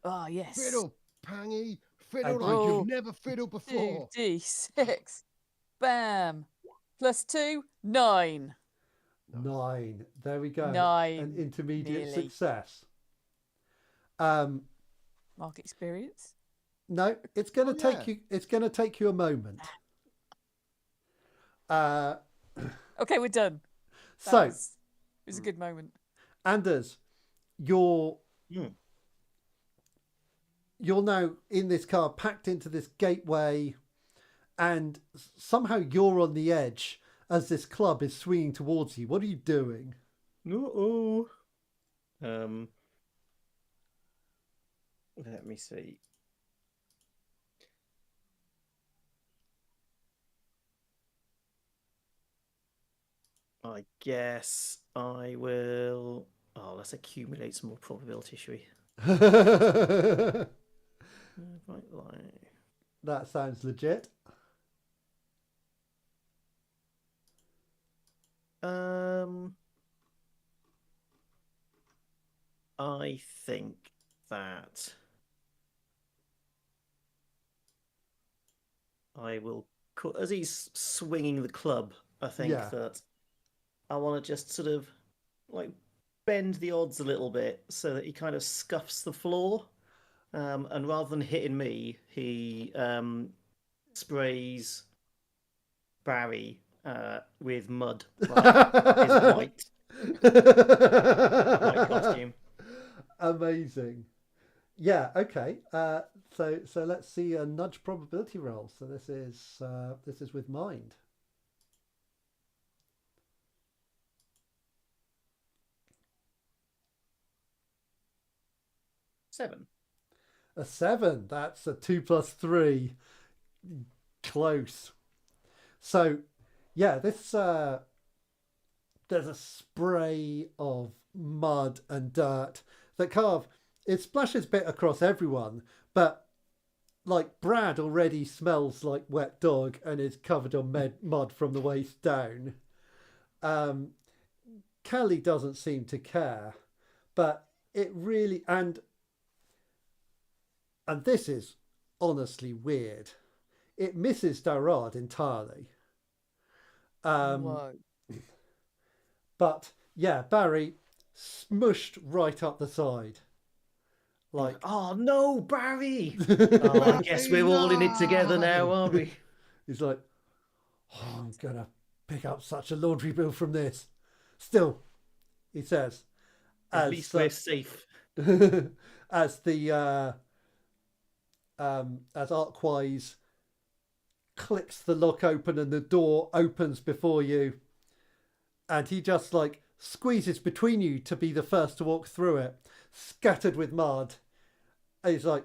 [SPEAKER 5] Oh, yes.
[SPEAKER 1] Fiddle, Pangy. Fiddle
[SPEAKER 4] And
[SPEAKER 1] like
[SPEAKER 2] roll
[SPEAKER 1] you've never fiddled before.
[SPEAKER 2] 2d6. Bam. +2, 9.
[SPEAKER 4] 9. There we go.
[SPEAKER 2] 9.
[SPEAKER 4] An intermediate
[SPEAKER 2] Nearly.
[SPEAKER 4] success.
[SPEAKER 2] Mark experience.
[SPEAKER 4] No, it's going to take you. It's going to take you a moment.
[SPEAKER 2] Okay, we're done.
[SPEAKER 4] So,
[SPEAKER 2] It was a good moment.
[SPEAKER 4] Anders, you're now in this car, packed into this gateway, and somehow you're on the edge as this club is swinging towards you. What are you doing?
[SPEAKER 3] Let me see. I guess I will. Oh, let's accumulate some more probability, shall we?
[SPEAKER 4] That
[SPEAKER 3] Right,
[SPEAKER 4] sounds legit.
[SPEAKER 3] I think that I will, as he's swinging the club, I think
[SPEAKER 4] Yeah.
[SPEAKER 3] that I want to just sort of like bend the odds a little bit so that he kind of scuffs the floor. And rather than hitting me, he sprays Barry with mud, like his white costume.
[SPEAKER 4] Amazing. Yeah. Okay. So let's see a nudge probability roll. So this is with mind.
[SPEAKER 3] Seven.
[SPEAKER 4] A 7. That's a 2 plus 3. Close. So, yeah, this there's a spray of mud and dirt that it splashes a bit across everyone, but like Brad already smells like wet dog and is covered on mud from the waist down. Kelly doesn't seem to care, but it really and this is honestly weird. It misses Darad entirely.
[SPEAKER 2] Whoa.
[SPEAKER 4] But yeah, Barry smushed right up the side. Like,
[SPEAKER 3] oh no, Barry! Oh, I guess we're all in it together now, aren't we?
[SPEAKER 4] He's like, oh, I'm gonna pick up such a laundry bill from this. Still, he says,
[SPEAKER 3] at least we're safe.
[SPEAKER 4] as the as Arkwise clicks the lock open and the door opens before you, and he just like squeezes between you to be the first to walk through it, scattered with mud. And he's like,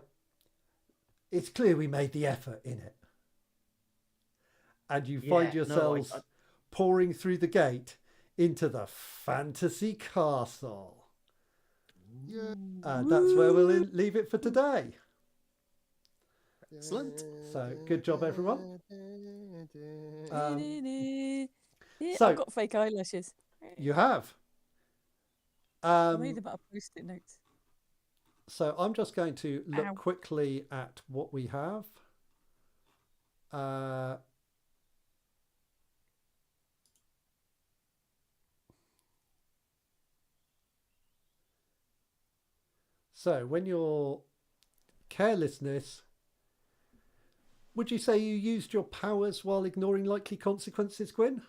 [SPEAKER 4] it's clear we made the effort in it. And you find yourselves pouring through the gate into the Fantasy Castle.
[SPEAKER 1] Yeah.
[SPEAKER 4] And that's where we'll leave it for today.
[SPEAKER 3] Excellent.
[SPEAKER 4] So good job, everyone.
[SPEAKER 2] Yeah,
[SPEAKER 4] so-
[SPEAKER 2] I've got fake eyelashes.
[SPEAKER 4] You have.
[SPEAKER 2] I made them out of post-it notes.
[SPEAKER 4] So I'm just going to look
[SPEAKER 2] Ow.
[SPEAKER 4] quickly at what we have. So when you're carelessness, would you say you used your powers while ignoring likely consequences, Gwyn?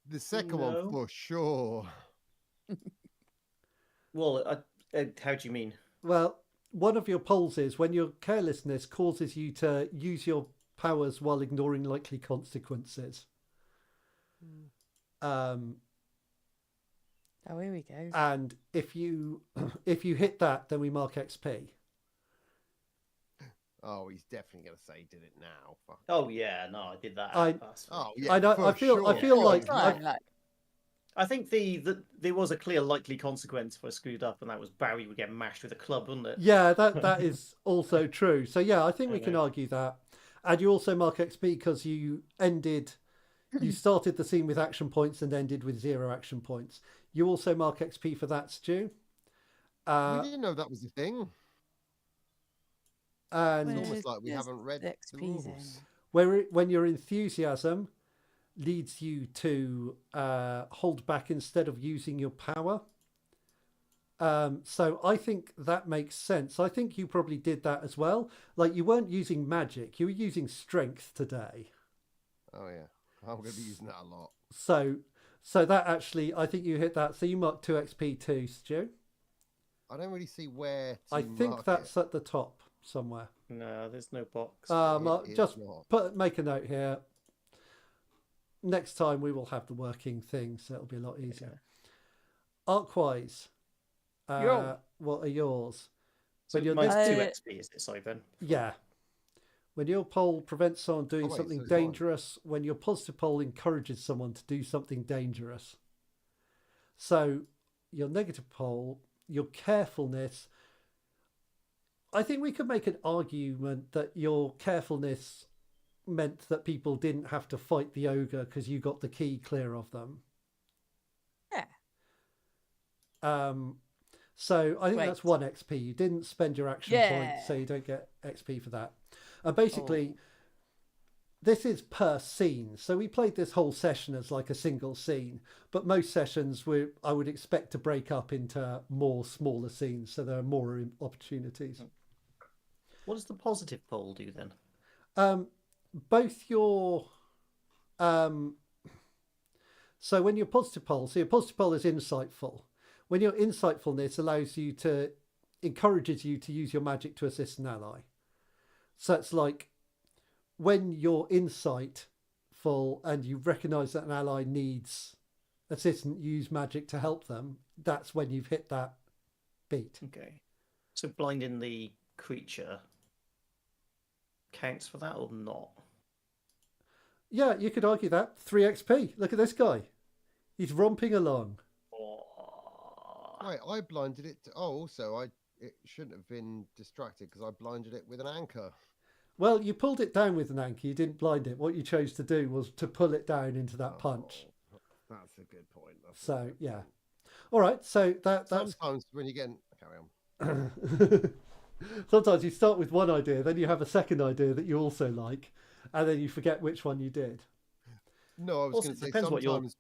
[SPEAKER 1] The second
[SPEAKER 3] No.
[SPEAKER 1] one for sure.
[SPEAKER 3] Well, how do you mean?
[SPEAKER 4] Well, one of your polls is when your carelessness causes you to use your powers while ignoring likely consequences.
[SPEAKER 2] Oh, here we go.
[SPEAKER 4] And if you hit that, then we mark XP.
[SPEAKER 1] Oh, he's definitely going to say he did it now. Fuck.
[SPEAKER 3] Oh yeah, no, I did that.
[SPEAKER 1] Oh yeah,
[SPEAKER 4] I know.
[SPEAKER 1] for
[SPEAKER 4] I feel
[SPEAKER 1] sure.
[SPEAKER 4] like
[SPEAKER 3] I think there was a clear likely consequence if I screwed up, and that was Barry would get mashed with a club, wouldn't it?
[SPEAKER 4] yeah, that is also true. So yeah, I think we can
[SPEAKER 3] Okay.
[SPEAKER 4] argue that. And you also mark XP because you started the scene with action points and ended with 0 action points. You also mark XP for that, Stu.
[SPEAKER 1] We didn't know that was a thing.
[SPEAKER 4] And
[SPEAKER 1] It's almost like we
[SPEAKER 2] Where's
[SPEAKER 1] haven't read
[SPEAKER 2] the
[SPEAKER 1] the
[SPEAKER 2] XP then?
[SPEAKER 1] rules.
[SPEAKER 4] when your enthusiasm leads you to hold back instead of using your power. So I think that makes sense. I think you probably did that as well. Like you weren't using magic, you were using strength today.
[SPEAKER 1] Oh yeah, I'm going to be using that a lot.
[SPEAKER 4] So that actually, I think you hit that. So you mark 2 XP too, Stu.
[SPEAKER 1] I don't really see where to
[SPEAKER 4] I think
[SPEAKER 1] mark
[SPEAKER 4] that's
[SPEAKER 1] it.
[SPEAKER 4] at the top somewhere.
[SPEAKER 3] No, there's no box.
[SPEAKER 1] It
[SPEAKER 4] Just
[SPEAKER 1] is not.
[SPEAKER 4] make a note here. Next time we will have the working thing, so it'll be a lot easier. Arkwise,
[SPEAKER 2] Yo.
[SPEAKER 4] what are yours?
[SPEAKER 3] So
[SPEAKER 4] But you're
[SPEAKER 3] mine's
[SPEAKER 2] this-
[SPEAKER 3] 2 XP, is it? Sorry, Ben.
[SPEAKER 4] Yeah. When your pole prevents someone doing
[SPEAKER 1] wait,
[SPEAKER 4] something
[SPEAKER 1] so it's on.
[SPEAKER 4] dangerous, when your positive pole encourages someone to do something dangerous. So your negative pole, your carefulness. I think we could make an argument that your carefulness meant that people didn't have to fight the ogre because you got the key clear of them.
[SPEAKER 2] Yeah.
[SPEAKER 4] So I think
[SPEAKER 2] Great.
[SPEAKER 4] that's 1 XP. You didn't spend your action point, so
[SPEAKER 2] Yeah.
[SPEAKER 4] you don't get XP for that. And basically,
[SPEAKER 2] Oh.
[SPEAKER 4] this is per scene. So we played this whole session as like a single scene, but most sessions I would expect to break up into more smaller scenes, so there are more opportunities.
[SPEAKER 3] What does the positive pole do then?
[SPEAKER 4] Both your so when your positive pole, so your positive pole is insightful. When your insightfulness encourages you to use your magic to assist an ally. So it's like when you're insightful and you recognise that an ally needs assistance, use magic to help them. That's when you've hit that beat.
[SPEAKER 3] Okay. So blinding the creature counts for that or not?
[SPEAKER 4] Yeah, you could argue that. 3 XP. Look at this guy. He's romping along.
[SPEAKER 1] Wait, I blinded it. Also, it shouldn't have been distracted because I blinded it with an anchor.
[SPEAKER 4] Well, you pulled it down with an anchor. You didn't blind it. What you chose to do was to pull it down into that punch.
[SPEAKER 1] That's a good point.
[SPEAKER 4] So, yeah. All right. So that's...
[SPEAKER 1] Sometimes when you get... Carry on.
[SPEAKER 4] Sometimes you start with one idea, then you have a second idea that you also like, and then you forget which one you did.
[SPEAKER 1] No, I was going to say
[SPEAKER 3] depends
[SPEAKER 1] sometimes...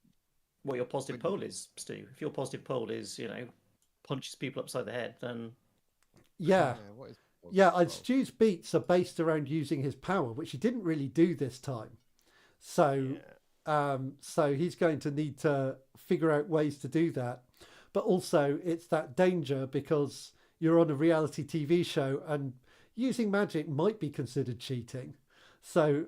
[SPEAKER 3] what your positive pole is, Stu. If your positive pole is, punches people upside the head, then...
[SPEAKER 4] Yeah.
[SPEAKER 1] Yeah,
[SPEAKER 4] and Stu's beats are based around using his power, which he didn't really do this time. So, so he's going to need to figure out ways to do that. But also, it's that danger because you're on a reality TV show and using magic might be considered cheating. So,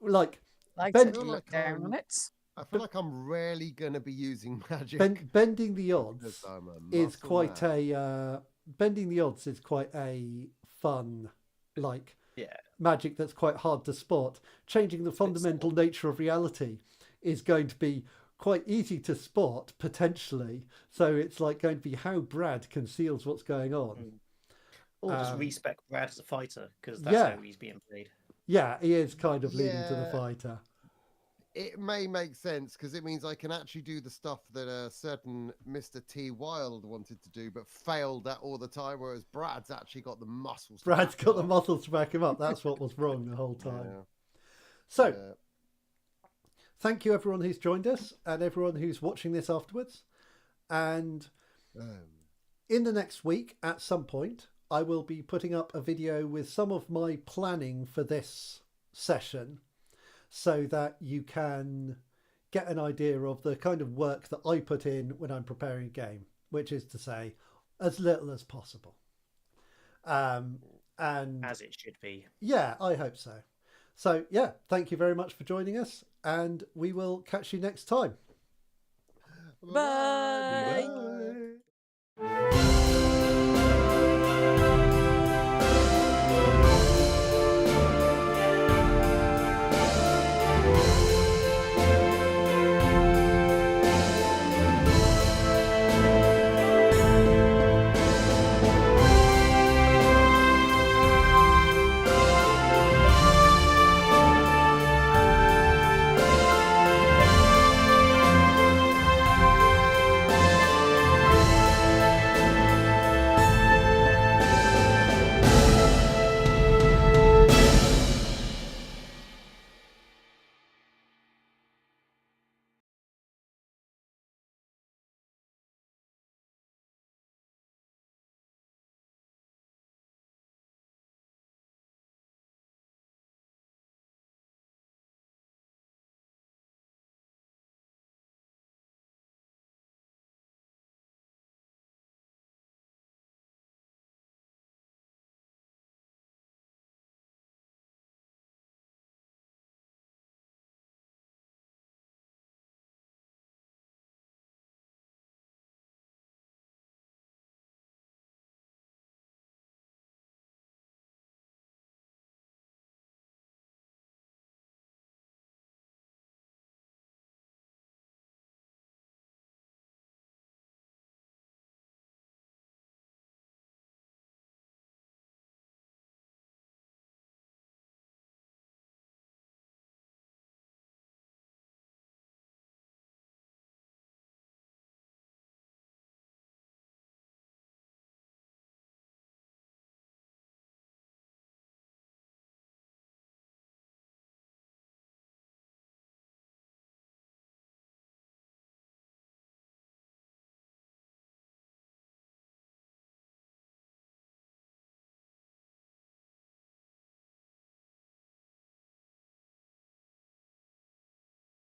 [SPEAKER 4] like...
[SPEAKER 2] I tend to look down on it.
[SPEAKER 1] I feel like I'm rarely going to be using magic.
[SPEAKER 4] Bending the odds is quite
[SPEAKER 1] man.
[SPEAKER 4] bending the odds is quite a fun, magic that's quite hard to spot. Changing the fundamental nature of reality is going to be quite easy to spot, potentially. So it's like going to be how Brad conceals what's going on.
[SPEAKER 3] Or just respect Brad as a fighter, because that's how he's being played.
[SPEAKER 4] Yeah, he is kind of leading to the fighter.
[SPEAKER 1] It may make sense because it means I can actually do the stuff that a certain Mr. T. Wilde wanted to do, but failed at all the time. Whereas Brad's actually got the muscles.
[SPEAKER 4] Brad's got the muscles to back him up. That's what was wrong the whole time. So, thank you everyone who's joined us and everyone who's watching this afterwards. And in the next week, at some point, I will be putting up a video with some of my planning for this session, so that you can get an idea of the kind of work that I put in when I'm preparing a game, which is to say, as little as possible. And
[SPEAKER 3] as it should be.
[SPEAKER 4] Yeah, I hope so. So, yeah, thank you very much for joining us, and we will catch you next time.
[SPEAKER 2] Bye.
[SPEAKER 1] Bye.